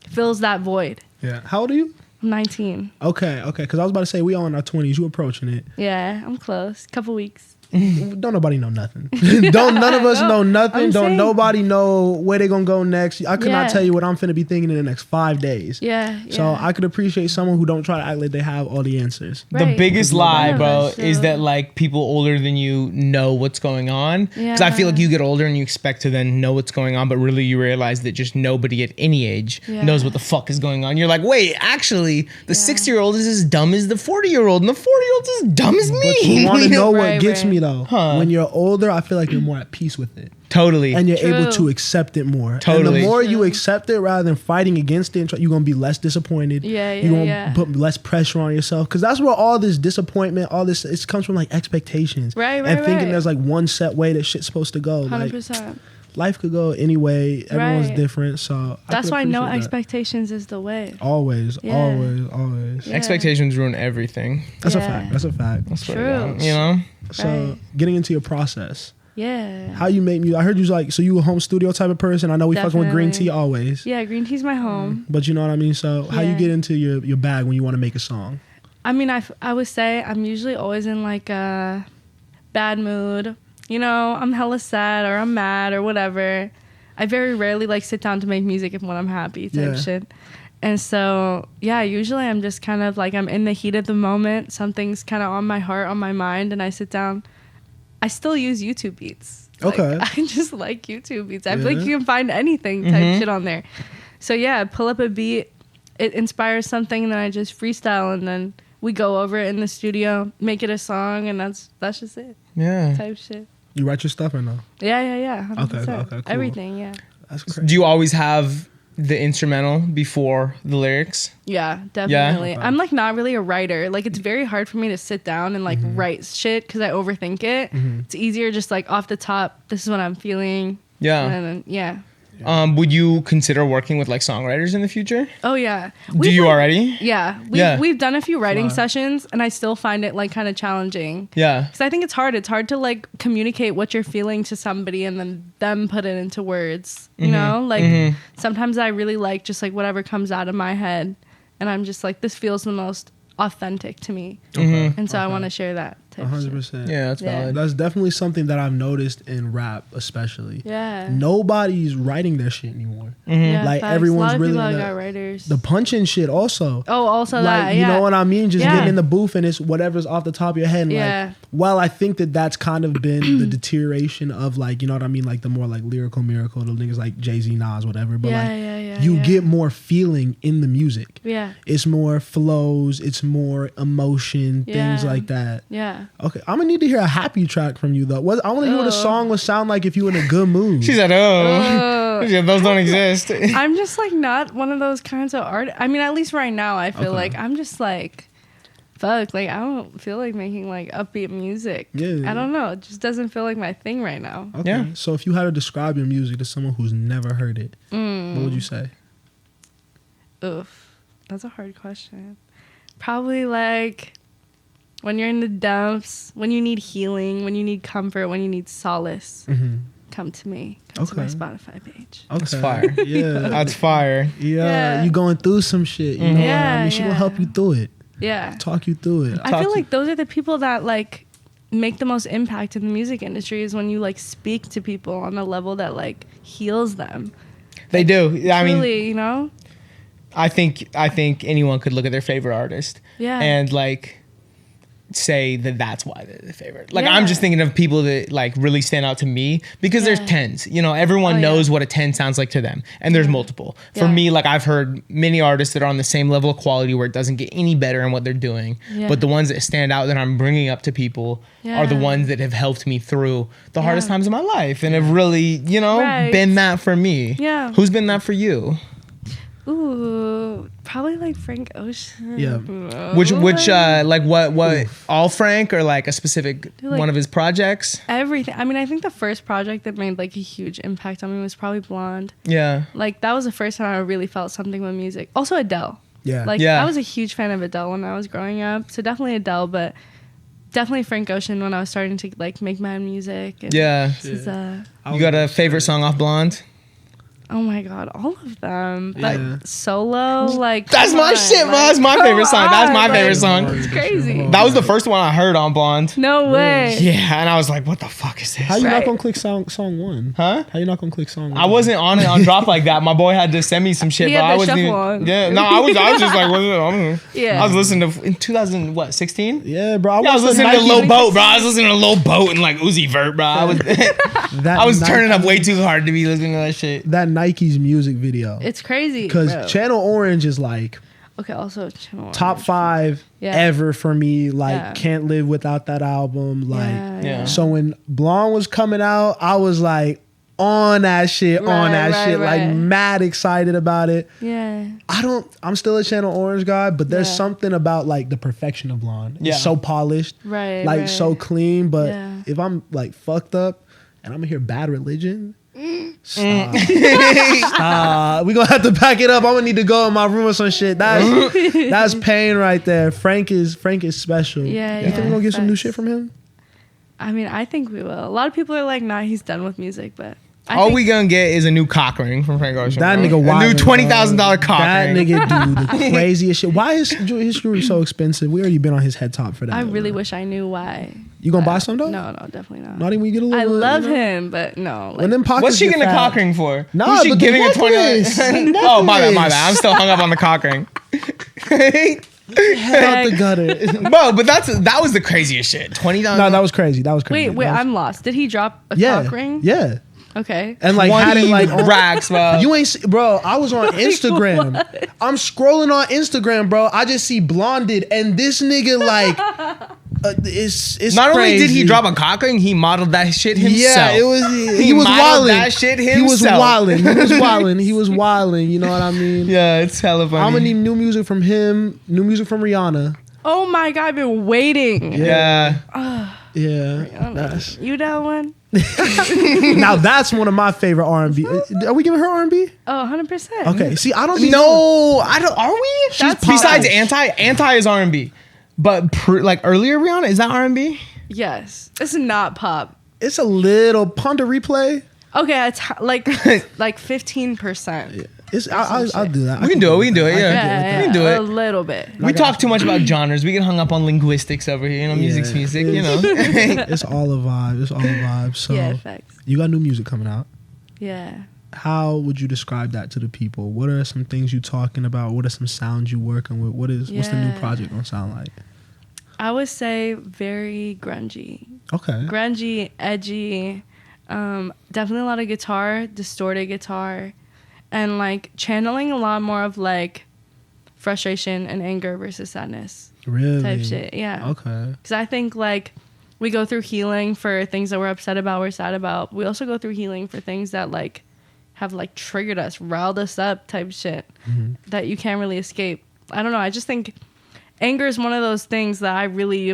fills that void. Yeah. How old are you? I'm 19. Okay. Because I was about to say we all in our 20s. You approaching it. Yeah, I'm close. Couple weeks. Don't nobody know nothing. Don't none of us know nothing. I'm Don't saying. nobody know where they gonna go next. I could not Yeah. tell you what I'm finna be thinking in the next 5 days. Yeah. So I could appreciate someone who don't try to act like they have all the answers. The Right. biggest None lie, of bro, us, is so- that like people older than you know what's going on. Because I feel like Yeah. you get older and you expect to then know what's going on, but really you realize that just nobody at any age Yeah. knows what the fuck is going on. You're like, wait, actually, the Yeah. 60-year-old is as dumb as the 40-year-old, and the 40-year-old is as dumb as me. But you want to know what Right, gets right. me though? Huh. When you're older, I feel like you're more at peace with it. Totally. And you're True. able to accept it more. Totally. And the more you True. accept it rather than fighting against it, you're going to be less disappointed. Yeah, You're going to yeah. put less pressure on yourself. Because that's where all this disappointment, all this, it comes from like expectations. Right, And thinking right. there's like one set way that shit's supposed to go. Like 100%. life could go any way. Everyone's Right. different. So I That's could why no appreciate that. expectations is the way. Always, Yeah. always, always. Yeah. Expectations ruin everything. That's a Yeah. fact. That's a fact. I swear to True. God, you know? So getting into your process. Yeah. How you make music? I heard you like, so you a home studio type of person. I know we fucking with green tea always. Yeah, green tea's my home. But you know what I mean? So how you get into your bag when you want to make a song? I mean, I would say I'm usually always in like a bad mood. You know, I'm hella sad or I'm mad or whatever. I very rarely like sit down to make music when I'm happy type shit. And so, yeah, usually I'm just kind of like, I'm in the heat of the moment. Something's kind of on my heart, on my mind, and I sit down. I still use YouTube beats. Okay. I just like YouTube beats. I feel like you can find anything type shit on there. So, yeah, pull up a beat. It inspires something, and then I just freestyle, and then we go over it in the studio, make it a song, and that's just it. Yeah. Type shit. You write your stuff or no? Yeah. 100%. Okay, cool. Everything, yeah. That's crazy. Do you always have the instrumental before the lyrics? Yeah, definitely. Yeah? I'm like not really a writer. Like it's very hard for me to sit down and like write shit because I overthink it. It's easier just like off the top, this is what I'm feeling. Yeah. And then, yeah. Would you consider working with like songwriters in the future? Oh yeah. Do you already? Yeah. We've done a few writing sessions and I still find it like kind of challenging. Yeah. Because I think it's hard. It's hard to like communicate what you're feeling to somebody and then them put it into words. You know? Like sometimes I really like just like whatever comes out of my head and I'm just like, this feels the most authentic to me. And so I want to share that. 100%. Yeah, that's valid. That's definitely something that I've noticed in rap, especially. Yeah. Nobody's writing their shit anymore. Yeah, like facts. everyone's a lot of really people in got writers. the punching shit also. Oh, also like, that. You Yeah. know what I mean? Just Yeah. getting in the booth and it's whatever's off the top of your head. And Yeah. like, well, I think that's kind of been the deterioration of like, you know what I mean? Like the more like lyrical miracle, the niggas like Jay-Z, Nas, whatever. But you get more feeling in the music. Yeah. It's more flows. It's more emotion, things like that. Yeah. Okay, I'm gonna need to hear a happy track from you though. I want to hear what a song would sound like if you were in a good mood. She said, yeah, those don't exist. I'm just like not one of those kinds of art. I mean, at least right now, I feel like I'm just like, fuck, like I don't feel like making like upbeat music. Yeah. I don't know. It just doesn't feel like my thing right now. Okay. Yeah. So if you had to describe your music to someone who's never heard it, what would you say? Oof, that's a hard question. Probably like when you're in the dumps, when you need healing, when you need comfort, when you need solace, come to me. Come to my Spotify page. Okay. That's fire. Yeah. That's fire. Yeah. You going through some shit. You know what I mean? She gonna help you through it. Yeah. Talk you through it. I feel like those are the people that like make the most impact in the music industry is when you like speak to people on a level that like heals them. They do. I mean, you know? I think anyone could look at their favorite artist and like say that that's why they're the favorite. Like I'm just thinking of people that like really stand out to me because there's 10s. You know, everyone knows what a 10 sounds like to them, and there's multiple. For me, like I've heard many artists that are on the same level of quality where it doesn't get any better in what they're doing. But the ones that stand out that I'm bringing up to people are the ones that have helped me through the hardest times of my life and have really, you know, been that for me. Yeah. Who's been that for you? Ooh, probably like Frank Ocean. Yeah. Which like what all Frank or like a specific like, one of his projects? Everything. I mean, I think the first project that made like a huge impact on me was probably Blonde. Yeah. Like that was the first time I really felt something with music. Also Adele. Yeah. Like I was a huge fan of Adele when I was growing up. So definitely Adele, but definitely Frank Ocean when I was starting to like make my own music. And Yeah. You got a favorite song off Blonde? Oh my god, all of them. But Solo, like that's my shit, bro. That's my favorite song. That's my favorite song. It's crazy. That was the first one I heard on Blonde. No way. Yeah, and I was like, what the fuck is this? How you not gonna click song one? Huh? How you not gonna click song one? I wasn't on it on drop like that. My boy had to send me some shit, but I wasn't even, I was just like, what is it? I was listening to in 2016? Yeah, bro. I was listening to Lil Boat, bro. I was listening to Lil Boat and like Uzi Vert, bro. I was turning up way too hard to be listening to that shit. That Nike's music video. It's crazy. Because Channel Orange is like also Channel Orange. top 5 ever for me. Like can't live without that album. Like so when Blonde was coming out, I was like on that shit, like mad excited about it. Yeah. I'm still a Channel Orange guy, but there's something about like the perfection of Blonde. It's so polished. Like so clean. But if I'm like fucked up and I'm gonna hear Bad Religion. Stop. We gonna have to pack it up. I'm gonna need to go in my room or some shit. That's pain right there. Frank is special. Yeah. You think we're gonna get some new shit from him? I mean, I think we will. A lot of people are like, nah, he's done with music, but all we gonna get is a new cock ring from Frank Ocean. That bro. nigga wild. A new $20,000 cock that ring. That nigga do the craziest shit. Why is his jewelry so expensive? We already been on his head top for that. I really wish I knew why. You gonna buy some though? No, definitely not. Not even when you get a little. I love him, but no. When them pockets What's she get getting a fat. cock ring for? Nah, Who's she but giving the a $20? Oh, my bad. I'm still hung up on the cock ring. Head out the gutter. Bro, but that was the craziest shit. $20. No, that was crazy. That was crazy. Wait, I'm lost. Did he drop a cock ring? Yeah. Okay. And like had it like on, racks, bro. You ain't see, bro. I was on Instagram. I'm scrolling on Instagram, bro. I just see blonded, and this nigga like, it's not crazy. only did he drop a cock ring, he modeled that shit himself. Yeah, it was he was modeled wilding. that shit himself. He was wilding. He was wilding. He was wilding. You know what I mean? Yeah, it's hella funny. I'm gonna need new music from him. New music from Rihanna. Oh my god, I've been waiting. Yeah. Yeah. That's, you know one? now that's one of my favorite R&B. Are we giving her R&B? Oh, 100%. Okay. See, I don't. No, I don't. Are we? That's Besides pop. Anti is R&B, but like earlier Rihanna, is that R&B? Yes. It's not pop. It's a little Ponder Replay. Okay, it's like 15%. Yeah. I'll do that. We can do it. We can do it. Yeah, Yeah, we can do a it. little bit. We talk too much about genres. We get hung up on linguistics over here. You know, music's music. You know, it's all a vibe. It's all a vibe. So Yeah, facts. you got new music coming out. Yeah. How would you describe that to the people? What are some things you talking about? What are some sounds you working with? What's the new project gonna sound like? I would say very grungy. Okay. Grungy, edgy. Definitely a lot of guitar, distorted guitar, and like channeling a lot more of like frustration and anger versus sadness. Really? Type shit. Yeah. Okay. Because I think like we go through healing for things that we're upset about, we're sad about. We also go through healing for things that like have like triggered us, riled us up type shit that you can't really escape. I don't know. I just think anger is one of those things that I really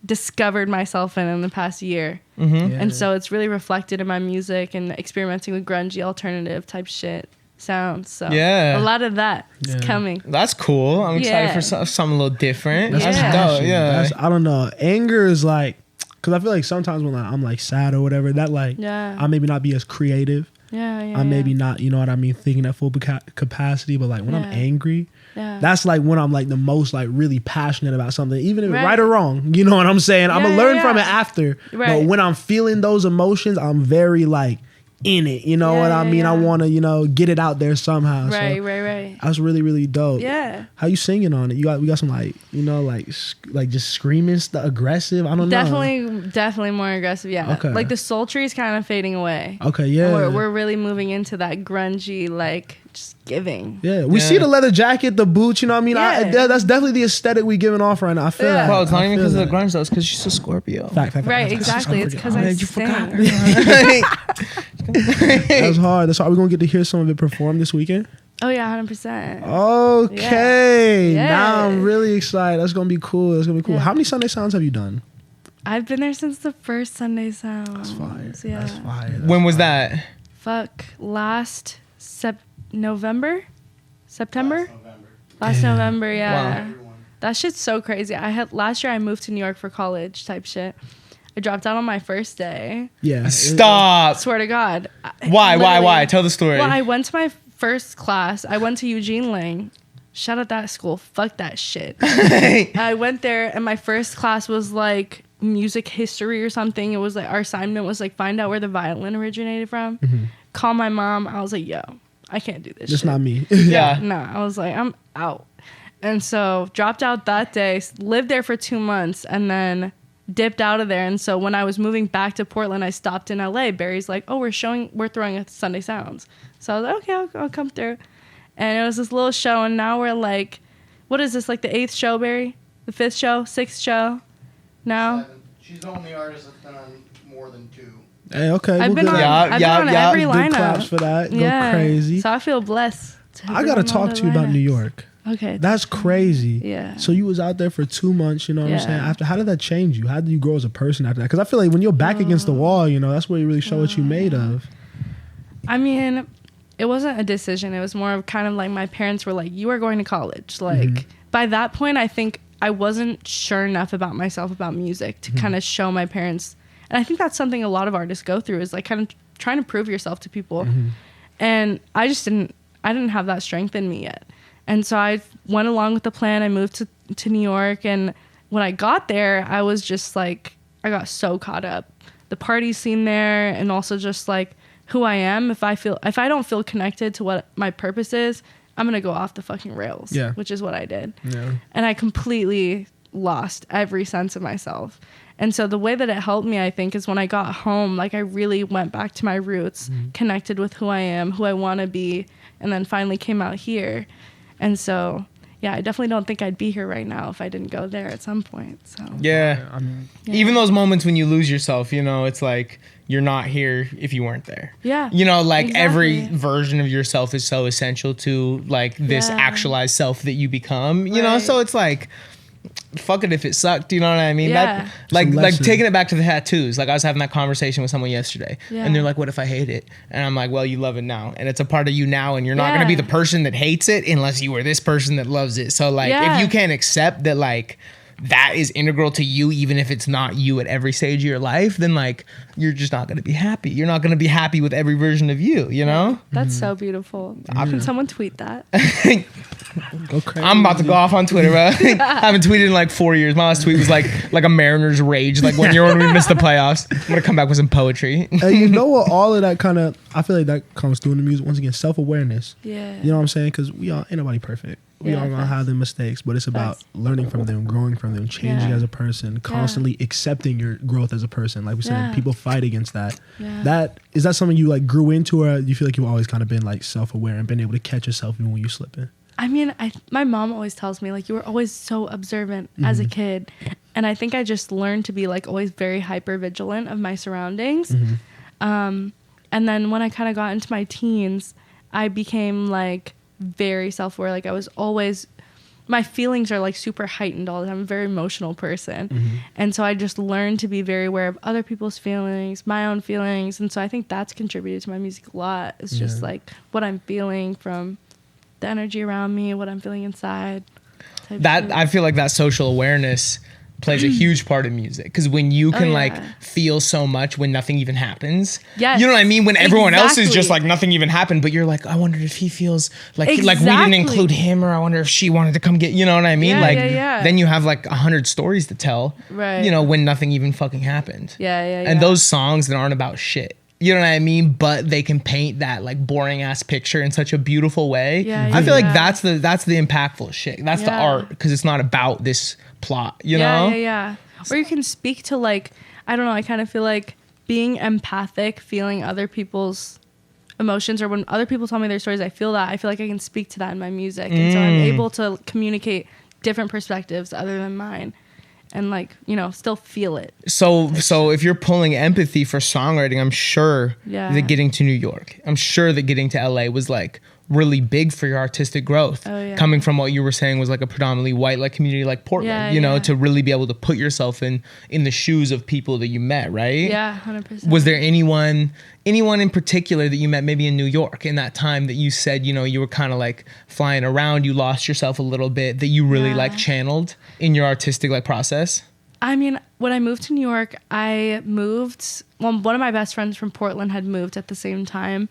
discovered myself in the past year. Yeah. And so it's really reflected in my music and experimenting with grungy alternative type shit sounds. So Yeah. a lot of that is coming. that's cool. I'm excited for something a little different. That's dope. Yeah. I don't know. Anger is like, because I feel like sometimes when I'm like sad or whatever, that like I maybe not be as creative. I'm maybe not, you know what I mean, thinking at full capacity, but like when I'm angry, that's like when I'm like the most like really passionate about something, even if right or wrong, you know what I'm saying? I'm gonna learn from it after. But when I'm feeling those emotions, I'm very like in it, you know what I mean? I want to, you know, get it out there somehow. Right. That's really, really dope. Yeah. How you singing on it? We got some like, you know, like just screaming stuff, aggressive. I don't know. Definitely more aggressive. Yeah. Okay. Like the sultry is kind of fading away. Okay. Yeah. We're really moving into that grungy, like just giving. Yeah. We see the leather jacket, the boots. You know what I mean? Yeah. That's definitely the aesthetic we giving off right now. I feel that. Well, it's not even because of the that. grunge though. It's because she's a Scorpio. Fact. Right. Exactly. It's because I sing. That's hard. We're gonna get to hear some of it performed this weekend. Oh yeah, 100%. Okay. Yeah. Now I'm really excited. That's gonna be cool. Yeah. How many Sunday Sounds have you done? I've been there since the first Sunday Sound. That's fire. Yeah. That's fire. When was that? Fuck. Last November? September? Last Damn. November, yeah. Wow. That shit's so crazy. Last year I moved to New York for college type shit. I dropped out on my first day. Yeah. Stop. Swear to God. Why? Tell the story. Well, I went to my first class. I went to Eugene Lang. Shout out that school. Fuck that shit. I went there and my first class was like music history or something. It was like our assignment was like find out where the violin originated from. Call my mom. I was like, yo, I can't do this. Just shit. not me. Yeah. No, I was like, I'm out. And so dropped out that day, lived there for 2 months, and then dipped out of there. And so when I was moving back to Portland, I stopped in LA. Barry's like, oh, we're throwing a Sunday Sounds. So I was like, okay, I'll come through. And it was this little show, and now we're like, what is this, like the 8th show, Barry? The 5th show? 6th show? Now? 7. She's the only artist that's done more than 2. Hey, okay. I've been on every Good lineup. claps for that. Go crazy. So I feel blessed. I gotta talk to you about New York. Okay. That's crazy. Yeah. So you was out there for 2 months, you know what I'm saying? How did that change you? How did you grow as a person after that? Because I feel like when you're back against the wall, you know, that's where you really show what you made of. I mean, it wasn't a decision. It was more of kind of like my parents were like, you are going to college. Like by that point, I think I wasn't sure enough about myself, about music to kind of show my parents And I think that's something a lot of artists go through, is like kind of trying to prove yourself to people. And I didn't have that strength in me yet. And so I went along with the plan. I moved to New York. And when I got there, I was just like, I got so caught up. The party scene there, and also just like who I am. If I don't feel connected to what my purpose is, I'm going to go off the fucking rails, which is what I did. Yeah. And I completely lost every sense of myself. And so the way that it helped me, I think, is when I got home, like I really went back to my roots, connected with who I am, who I want to be, and then finally came out here. And so, yeah, I definitely don't think I'd be here right now if I didn't go there at some point. So yeah. Even those moments when you lose yourself, you know, it's like you're not here if you weren't there. Yeah. You know, like every version of yourself is so essential to like this actualized self that you become, you know? So it's like, fuck it if it sucked, you know what I mean? Yeah. That, like taking it back to the tattoos. Like I was having that conversation with someone yesterday, and they're like, what if I hate it? And I'm like, well, you love it now, and it's a part of you now, and you're not going to be the person that hates it unless you were this person that loves it. So like if you can't accept that like that is integral to you, even if it's not you at every stage of your life, then like you're just not going to be happy. You're not going to be happy with every version of you, you know? That's so beautiful. Can someone tweet that? Okay. I'm about to go off on Twitter, bro. I haven't tweeted in like 4 years. My last tweet was like a Mariners rage, like when we missed the playoffs. I'm gonna come back with some poetry. And you know what? All of that kind of, I feel like that comes through in the music. Once again, self-awareness. Yeah. You know what I'm saying? Because ain't nobody perfect. We all gonna have them mistakes, but it's about learning from them, growing from them, changing as a person, constantly accepting your growth as a person. Like we said, people fight against that. Yeah. Is that something you like grew into, or you feel like you've always kind of been like self-aware and been able to catch yourself even when you slipping? I mean, my mom always tells me like you were always so observant as a kid, and I think I just learned to be like always very hyper vigilant of my surroundings. And then when I kind of got into my teens, I became like very self-aware. Like I was always, my feelings are like super heightened all the time. I'm a very emotional person. And so I just learned to be very aware of other people's feelings, my own feelings. And so I think that's contributed to my music a lot. It's just like what I'm feeling from the energy around me, what I'm feeling inside. I feel like that social awareness plays a huge part of music, because when you can like feel so much when nothing even happens, you know what I mean, when everyone else is just like nothing even happened, but you're like, I wondered if he feels like we didn't include him, or I wonder if she wanted to come get, you know what I mean, then you have like 100 stories to tell, you know, when nothing even fucking happened. And those songs that aren't about shit, you know what I mean, but they can paint that like boring ass picture in such a beautiful way. I feel like that's the impactful shit. That's the art, because it's not about this plot, you know? Or you can speak to like, I don't know, I kind of feel like being empathic, feeling other people's emotions, or when other people tell me their stories, I feel like I can speak to that in my music. And so I'm able to communicate different perspectives other than mine, and like, you know, still feel it. So if you're pulling empathy for songwriting, I'm sure that getting to New York, I'm sure that getting to LA was like really big for your artistic growth. Coming from what you were saying was like a predominantly white like community like Portland, you know, to really be able to put yourself in the shoes of people that you met, right? 100%. Was there anyone in particular that you met maybe in New York in that time that you said, you know, you were kind of like flying around, you lost yourself a little bit, that you really like channeled in your artistic like process? I mean, when I moved to New York, one of my best friends from Portland had moved at the same time,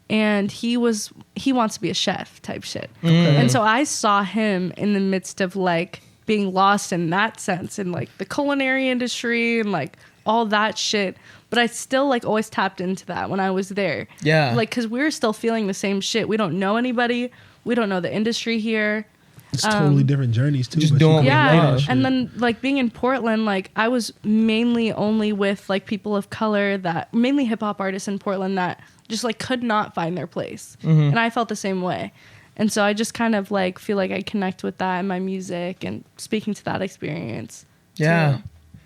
and he wants to be a chef type shit. And so I saw him in the midst of like being lost in that sense, in like the culinary industry and like all that shit. But I still like always tapped into that when I was there. Yeah. Like, cause we were still feeling the same shit. We don't know anybody. We don't know the industry here. It's totally different journeys too. Just doing and then like being in Portland, like I was mainly only with like people of color, that mainly hip hop artists in Portland that just like could not find their place. And I felt the same way. And so I just kind of like feel like I connect with that in my music and speaking to that experience. Yeah.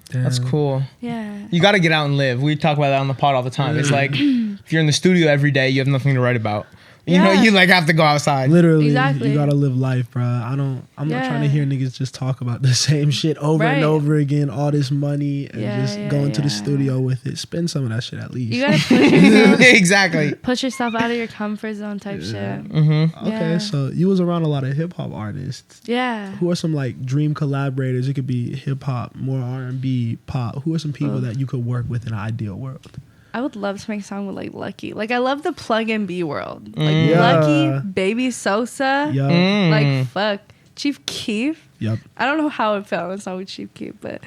That's cool. Yeah. You got to get out and live. We talk about that on the pod all the time. It's like if you're in the studio every day, you have nothing to write about. You know, you like have to go outside. Literally, Exactly. you gotta live life, bro. I'm not trying to hear niggas just talk about the same shit over and over again. All this money and just go into the studio with it. Spend some of that shit at least. You gotta push yourself, Exactly. push yourself out of your comfort zone type shit. Okay, so you was around a lot of hip hop artists. Yeah. Who are some like dream collaborators? It could be hip hop, more R&B, pop. Who are some people that you could work with in an ideal world? I would love to make a song with like Lucky. Like I love the plug and B world. Like Lucky, Baby Sosa. Like fuck. Chief Keef. Yep. I don't know how it felt. It's not with Chief Keef, but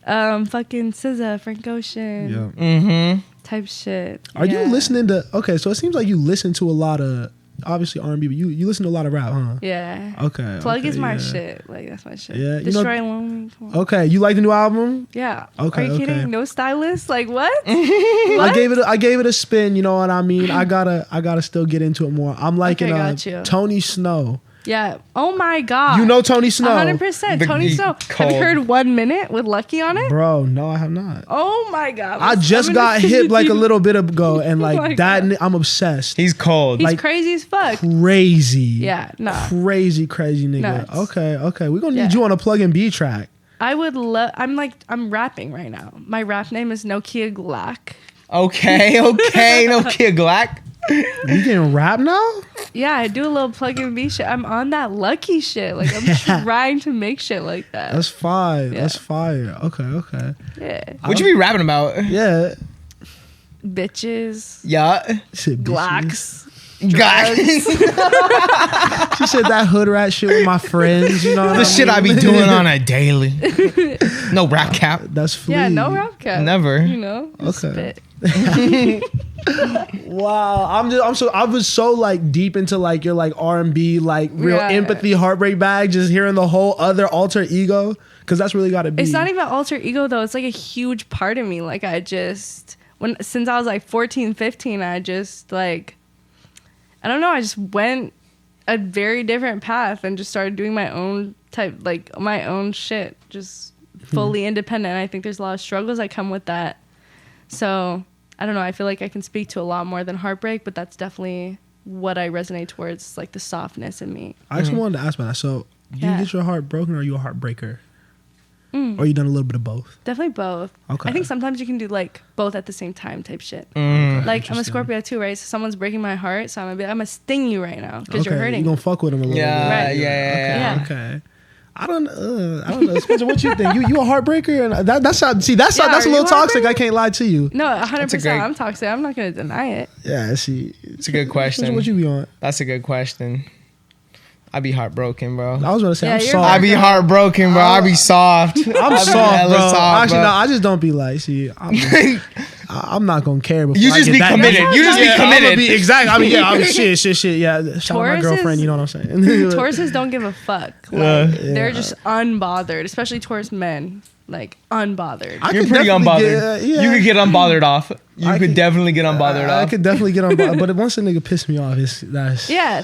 fucking SZA, Frank Ocean. Yep. Type shit. Are you listening to so it seems like you listen to a lot of obviously R&B, but you listen to a lot of rap, huh? Yeah. Okay. Plug is my shit. Like that's my shit. Yeah. Destroy Lonely. Okay. You like the new album? Yeah. Okay. Are you kidding? No stylist? Like what? I gave it a spin. You know what I mean? I gotta still get into it more. I'm liking Tony Snow. Yeah. Oh my god. You know Tony Snow? 100%. Tony Snow. Have you heard 1 minute with Lucky on it? Bro, no, I have not. Oh my god. I just got hit like a little bit ago, and like that, I'm obsessed. He's cold. He's like, crazy as fuck. Crazy. Yeah. No. Crazy nigga. Nuts. Okay. We're gonna need you on a plug and B track. I would love. I'm rapping right now. My rap name is Nokia Glock. Okay. Nokia Glock. You can rap now? Yeah, I do a little plug and B shit. I'm on that Lucky shit. Like I'm trying to make shit like that. That's fire. Yeah. That's fire. Okay. Yeah. What you be rapping about? Yeah. Bitches. Yeah. Shit, Glocks. Guys. She said that hood rat shit with my friends. You know The shit I be doing on a daily. No rap cap. That's flea. Yeah, no rap cap. Never. You know. Okay. Spit. Wow, I was so like deep into like your like R&B like real empathy heartbreak bag, just hearing the whole other alter ego, because that's really got to be. It's not even alter ego though. It's like a huge part of me. Like since I was like 14, 15, I just like, I don't know. I just went a very different path and just started doing my own type, like my own shit, just fully independent. And I think there's a lot of struggles that come with that. So I don't know. I feel like I can speak to a lot more than heartbreak, but that's definitely what I resonate towards, like the softness in me. I actually wanted to ask about that. So, do you get your heart broken, or are you a heartbreaker? Or you done a little bit of both? Definitely both. Okay. I think sometimes you can do like both at the same time type shit. Okay, like I'm a Scorpio too, right? So someone's breaking my heart, so I'm gonna sting you right now because you're hurting. You gonna fuck with him a little bit. Right. Yeah. Okay. I don't know. Spencer, what you think? You a heartbreaker? And that's a little toxic. I can't lie to you. No, 100%. I'm toxic. I'm not gonna deny it. Yeah, see, it's a good question. What you be on? That's a good question. I be heartbroken, bro. I was gonna say I'm soft. I be heartbroken, bro. I be soft. I'm soft, bro. Actually, bro. no, I just don't be like. See, I'm not gonna care. You just be committed. You just be committed. Exactly. I mean, yeah. I mean, shit. Yeah. Shout out my girlfriend. You know what I'm saying? Tauruses don't give a fuck. Like, they're just unbothered, especially Taurus men. Like unbothered. You're pretty unbothered. You could get unbothered off. You could definitely get unbothered off. I could definitely get unbothered. But once a nigga piss me off,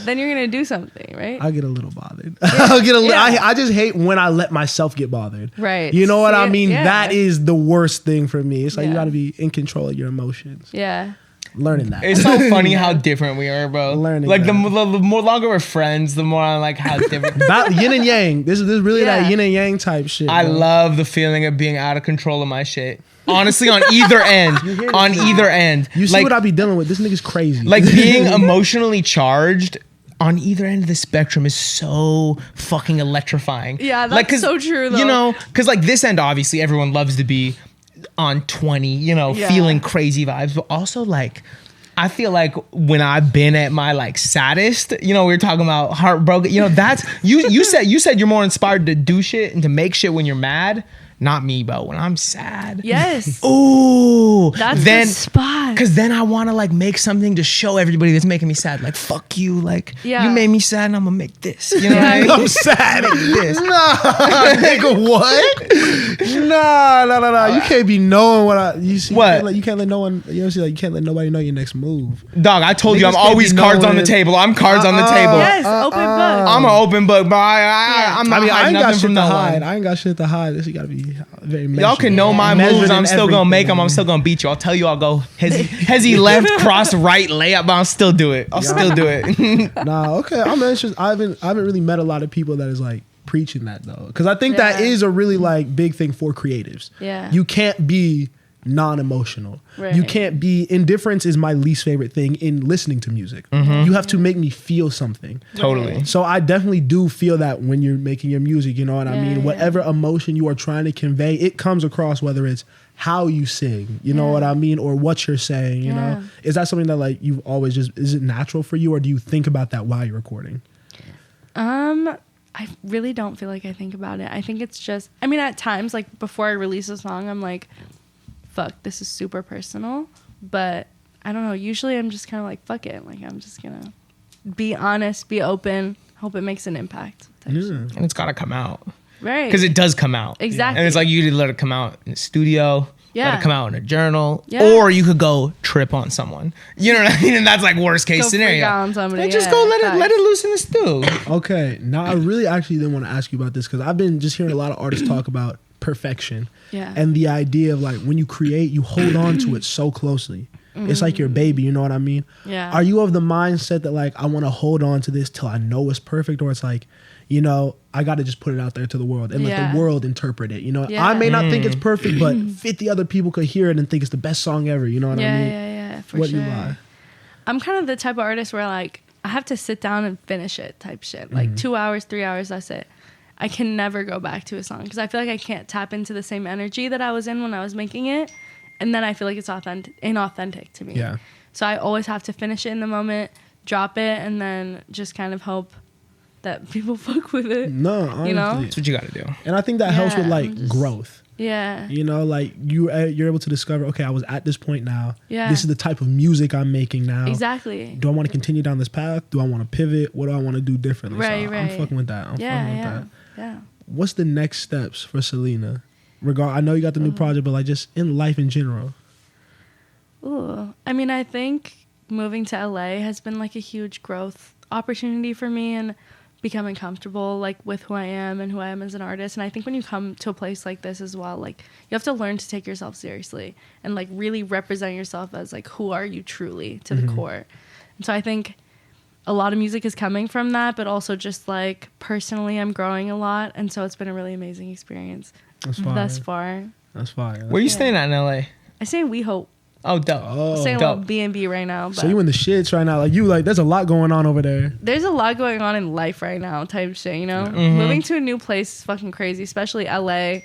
then you're gonna do something, right? I get a little bothered. I'll get a little. I just hate when I let myself get bothered. Right. You know what I mean? Yeah. That is the worst thing for me. It's like you got to be in control of your emotions. Yeah. Learning that. It's so funny how different we are, bro. Learning like that. the more longer we're friends, the more I'm like how different. Yin and yang. This is really that yin and yang type shit. I love the feeling of being out of control of my shit. Honestly, on either end. On either end. You see what I be dealing with. This nigga's crazy. Like being emotionally charged on either end of the spectrum is so fucking electrifying. Yeah, that's so true though. You know, because like this end, obviously everyone loves to be on 20, you know, feeling crazy vibes, but also like I feel like when I've been at my like saddest, you know, we were talking about heartbroken, you know, that's you said you're more inspired to do shit and to make shit when you're mad. Not me, bro. When I'm sad. Yes. Ooh. That's the spot. Because then I want to like make something to show everybody that's making me sad. Like, fuck you. Like, you made me sad and I'm going to make this. You know what I mean? I'm sad. Make this. Nah, nigga, what? Nah. You can't be knowing what you see. What? You can't let no one, you know, see, like, you can't let nobody know your next move. Dog, I told you I'm always cards on the table. I'm cards on the table. Yes, open book. I'm an open book, bro. I'm not hiding nothing from no one. I ain't got shit to hide. This you gotta be. very y'all can know my moves. I'm still gonna make them. I'm still gonna beat you. I'll tell you. I'll go hezzy left, cross right, layup. But I'll still do it. I'll still do it. Nah, okay. I'm interested. I haven't really met a lot of people that is like preaching that though, because I think that is a really like big thing for creatives. Yeah, you can't be non-emotional. Right. You can't be indifference is my least favorite thing in listening to music. You have to make me feel something. Totally. So I definitely do feel that when you're making your music, you know what I mean? Whatever emotion you are trying to convey, it comes across, whether it's how you sing, you know what I mean, or what you're saying, you know? Is that something that like you've always just, is it natural for you, or do you think about that while you're recording? I really don't feel like I think about it. I think it's just, I mean, at times, like before I release a song, I'm like, fuck, this is super personal. But I don't know. Usually I'm just kind of like, fuck it. Like, I'm just going to be honest, be open, hope it makes an impact. And it's got to come out. Right. Because it does come out. Exactly. And it's like you could let it come out in the studio. Let it come out in a journal. Yeah. Or you could go trip on someone. You know what I mean? And that's like worst case scenario. Freak out on somebody. Just go let it loose in the stew. Okay. Now I really actually didn't want to ask you about this, because I've been just hearing a lot of artists talk about perfection. Yeah. And the idea of like when you create, you hold on to it so closely. It's like your baby, you know what I mean? Yeah. Are you of the mindset that like I want to hold on to this till I know it's perfect, or it's like, you know, I got to just put it out there to the world and let the world interpret it. You know, I may not think it's perfect, but 50 other people could hear it and think it's the best song ever. You know what I mean? Yeah, for what sure. you lie? I'm kind of the type of artist where like I have to sit down and finish it type shit. Like 2 hours, 3 hours, that's it. I can never go back to a song because I feel like I can't tap into the same energy that I was in when I was making it. And then I feel like it's inauthentic to me. Yeah. So I always have to finish it in the moment, drop it, and then just kind of hope that people fuck with it. No, honestly. You know? That's what you got to do. And I think that helps with like growth. Yeah. You know, like you're able to discover, okay, I was at this point now. Yeah. This is the type of music I'm making now. Exactly. Do I want to continue down this path? Do I want to pivot? What do I want to do differently? Right, so right. I'm fucking with that. I'm fucking with that. Yeah. What's the next steps for SELINA? I know you got the new project, but like just in life in general. Ooh. I mean, I think moving to LA has been like a huge growth opportunity for me, and becoming comfortable like with who I am and who I am as an artist. And I think when you come to a place like this as well, like you have to learn to take yourself seriously and like really represent yourself as like who are you truly to the core. And so I think a lot of music is coming from that, but also just like personally I'm growing a lot, and so it's been a really amazing experience thus far. That's fire. Where you staying at in LA? I stay in WeHope. Oh, dope. Oh, Staying dope. at B&B right now. But so you in the shits right now? Like there's a lot going on over there. there's a lot going on in life right now type shit, you know? Moving to a new place is fucking crazy, especially LA.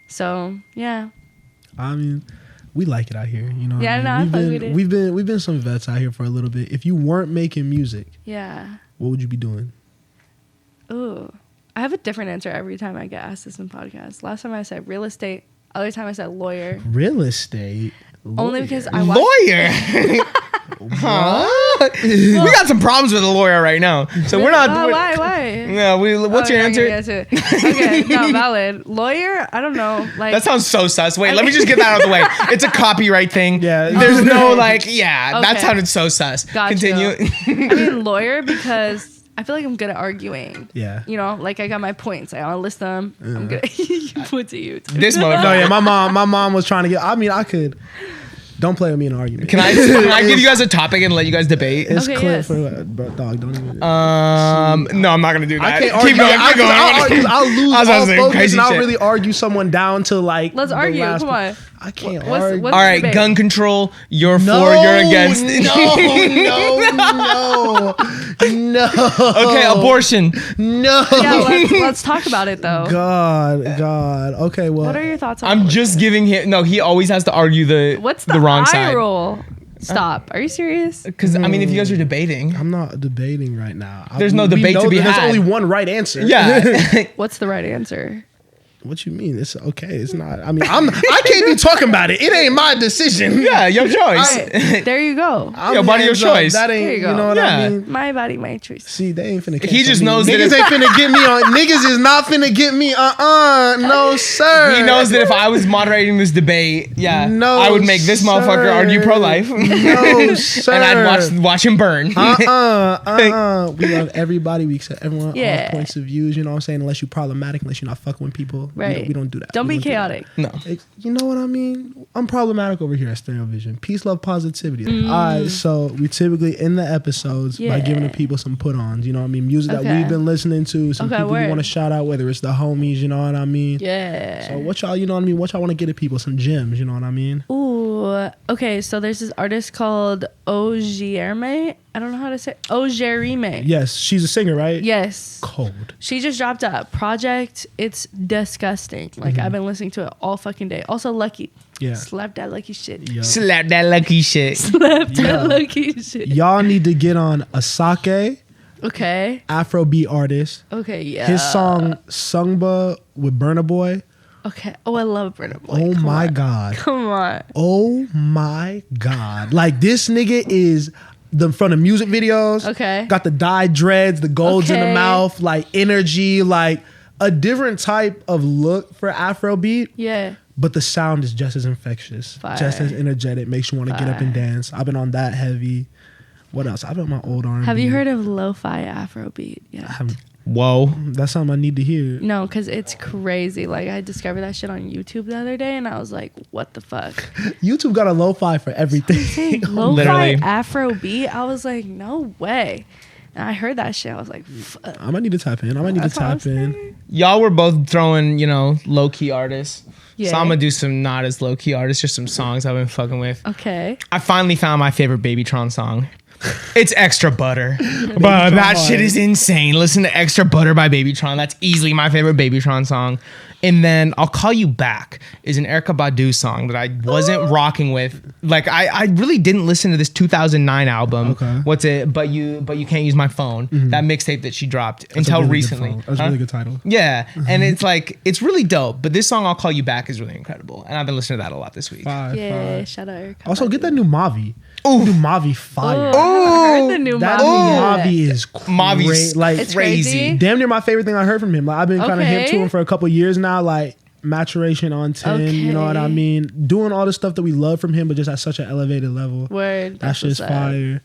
So, yeah. I mean, we like it out here, you know. Yeah, what no, I I fuck mean? with it. We've been some vets out here for a little bit. If you weren't making music, Yeah. what would you be doing? Ooh. I have a different answer every time I get asked this in podcasts. Last time I said real estate. Other time I said lawyer. Real estate. Only Lawyer. because I watch. Lawyer. Huh? We got some problems with a lawyer right now, so we're not. Why? Yeah, what's your answer? Okay, no, valid. Lawyer, I don't know. Like That sounds so sus. Wait, let me just get that out of the way. It's a copyright thing. Yeah. There's no like, that Okay. sounded so sus. Gotcha. Continue. I mean lawyer because I feel like I'm good at arguing. Yeah. You know, like I got my points. I want to list them. I'm good. Point to you. This motherfucker. No, yeah, my mom was trying to get. I mean, I could. Don't play with me in an argument. Can I give you guys a topic and let you guys debate? It's Okay, clear yes. for but dog. Don't even. No, I'm not gonna do that. I can't Keep argue. going. Keep going. I'll lose I was all saying focus, crazy and I'll shit. really argue someone down to like. Let's the argue. last Come one. on. I can't What's argue. the All right, debate? gun control. You're No, for. You're against. No. Okay, abortion. No. Yeah, let's talk about it though. God. Okay, well. What are your thoughts on I'm abortion? just giving him. No, he always has to argue What's the wrong eye side. roll? Stop. Are you serious? Because I mean, if you guys are debating, I'm not debating right now. There's no we debate know to be that had. There's only one right answer. yeah. What's the right answer? What you mean? It's okay. It's not. I mean, I can't be talking about it. It ain't my decision. Yeah, your choice. All right, there you go. I'm body, your hands up. choice. That ain't. There you go. know what Yeah. I mean? My body, my choice. See, they ain't finna. He just cancel me. knows that niggas if- ain't finna get me on. Niggas is not finna get me. No sir. He knows that if I was moderating this debate, No, I would make this motherfucker sir. argue pro-life. No sir. And I'd watch him burn. We love everybody. We accept everyone Yeah. all points of views. You know what I'm saying? Unless you're problematic, unless you're not fucking with people. Right. We don't do that. Don't be chaotic. No. You know what I mean? I'm problematic over here at StereoVision. Peace, love, positivity. All right, so we typically end the episodes by giving the people some put-ons. You know what I mean? Music that we've been listening to. Some people you want to shout out, whether it's the homies. You know what I mean? Yeah. So what y'all, you know what I mean? What y'all want to get at people? Some gems. You know what I mean? Ooh. Okay. So there's this artist called Ojerme. I don't know how to say Ojerime. Yes, she's a singer, right? Yes. Cold. She just dropped a project. It's disgusting. Like I've been listening to it all fucking day. Also Lucky. Yeah. Slap that lucky shit. Yo. Slap that lucky shit. Slap that lucky shit. Y'all need to get on Asake, Okay. Afrobeat artist. Okay, yeah. His song Sungba with Burna Boy. Okay. Oh, I love Burna Boy. Oh Come my on. God. Come on. Oh my God. Like this nigga is from the music videos. Okay. Got the dyed dreads, the golds in the mouth, like energy, like a different type of look for Afrobeat. Yeah. But the sound is just as infectious, just as energetic, makes you want to get up and dance. I've been on that heavy. What else? I've been on my old R&B. Have you heard of lo-fi Afrobeat? Yeah. Whoa. That's something I need to hear. No, because it's crazy. Like, I discovered that shit on YouTube the other day, and I was like, what the fuck? YouTube got a lo-fi for everything. Lo-fi Literally. Afrobeat? I was like, no way. And I heard that shit. I was like, fuck. I might need to tap in. Y'all were both throwing, low-key artists. Yeah. So I'm going to do some not as low-key artists, just some songs I've been fucking with. Okay. I finally found my favorite Babytron song. It's Extra Butter. But that shit is insane. Listen to Extra Butter by Babytron. That's easily my favorite Babytron song. And then I'll Call You Back is an Erykah Badu song that I wasn't rocking with. Like I really didn't listen to this 2009 album. Okay. What's it? But you can't use my phone. That mixtape that she dropped until recently. That's a really good title. Yeah. And it's like, it's really dope. But this song, I'll Call You Back, is really incredible. And I've been listening to that a lot this week. Yeah, shout out Erykah Also, Badu. get that new Mavi. New Mavi fire. I heard the new That Mavi. new Mavi is Mavi's like It's crazy. damn near my favorite thing I heard from him. Like I've been kind of hip to Okay. him for a couple years now. Like maturation on 10. You know what I Okay. mean? Doing all the stuff that we love from him, but just at such an elevated level. Word. That shit's what's up. fire.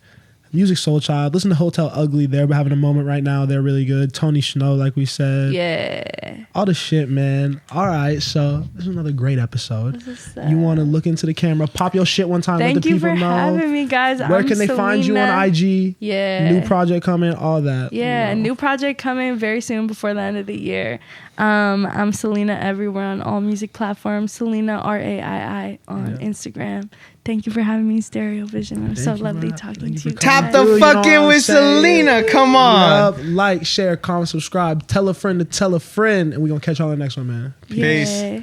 Music Soul Child. Listen to Hotel Ugly. They're having a moment right now. They're really good. Tony Snow, like we said. Yeah. All the shit, man. All right, so this is another great episode. You want to look into the camera, pop your shit one time, let Thank the you people for know. having me, guys. Where can they find you on IG? Yeah. New project coming, all that. Yeah, you know. new project coming very soon before the end of the year. I'm Selena everywhere on all music platforms. Selena RAII on Instagram. Thank you for having me, StereoVision. It was so lovely talking to you. Tap guys. the You know what fucking I'm with saying? Selena. Come on. Yup. Like, share, comment, subscribe. Tell a friend to tell a friend. And we're going to catch y'all on the next one, man. Peace. Yeah.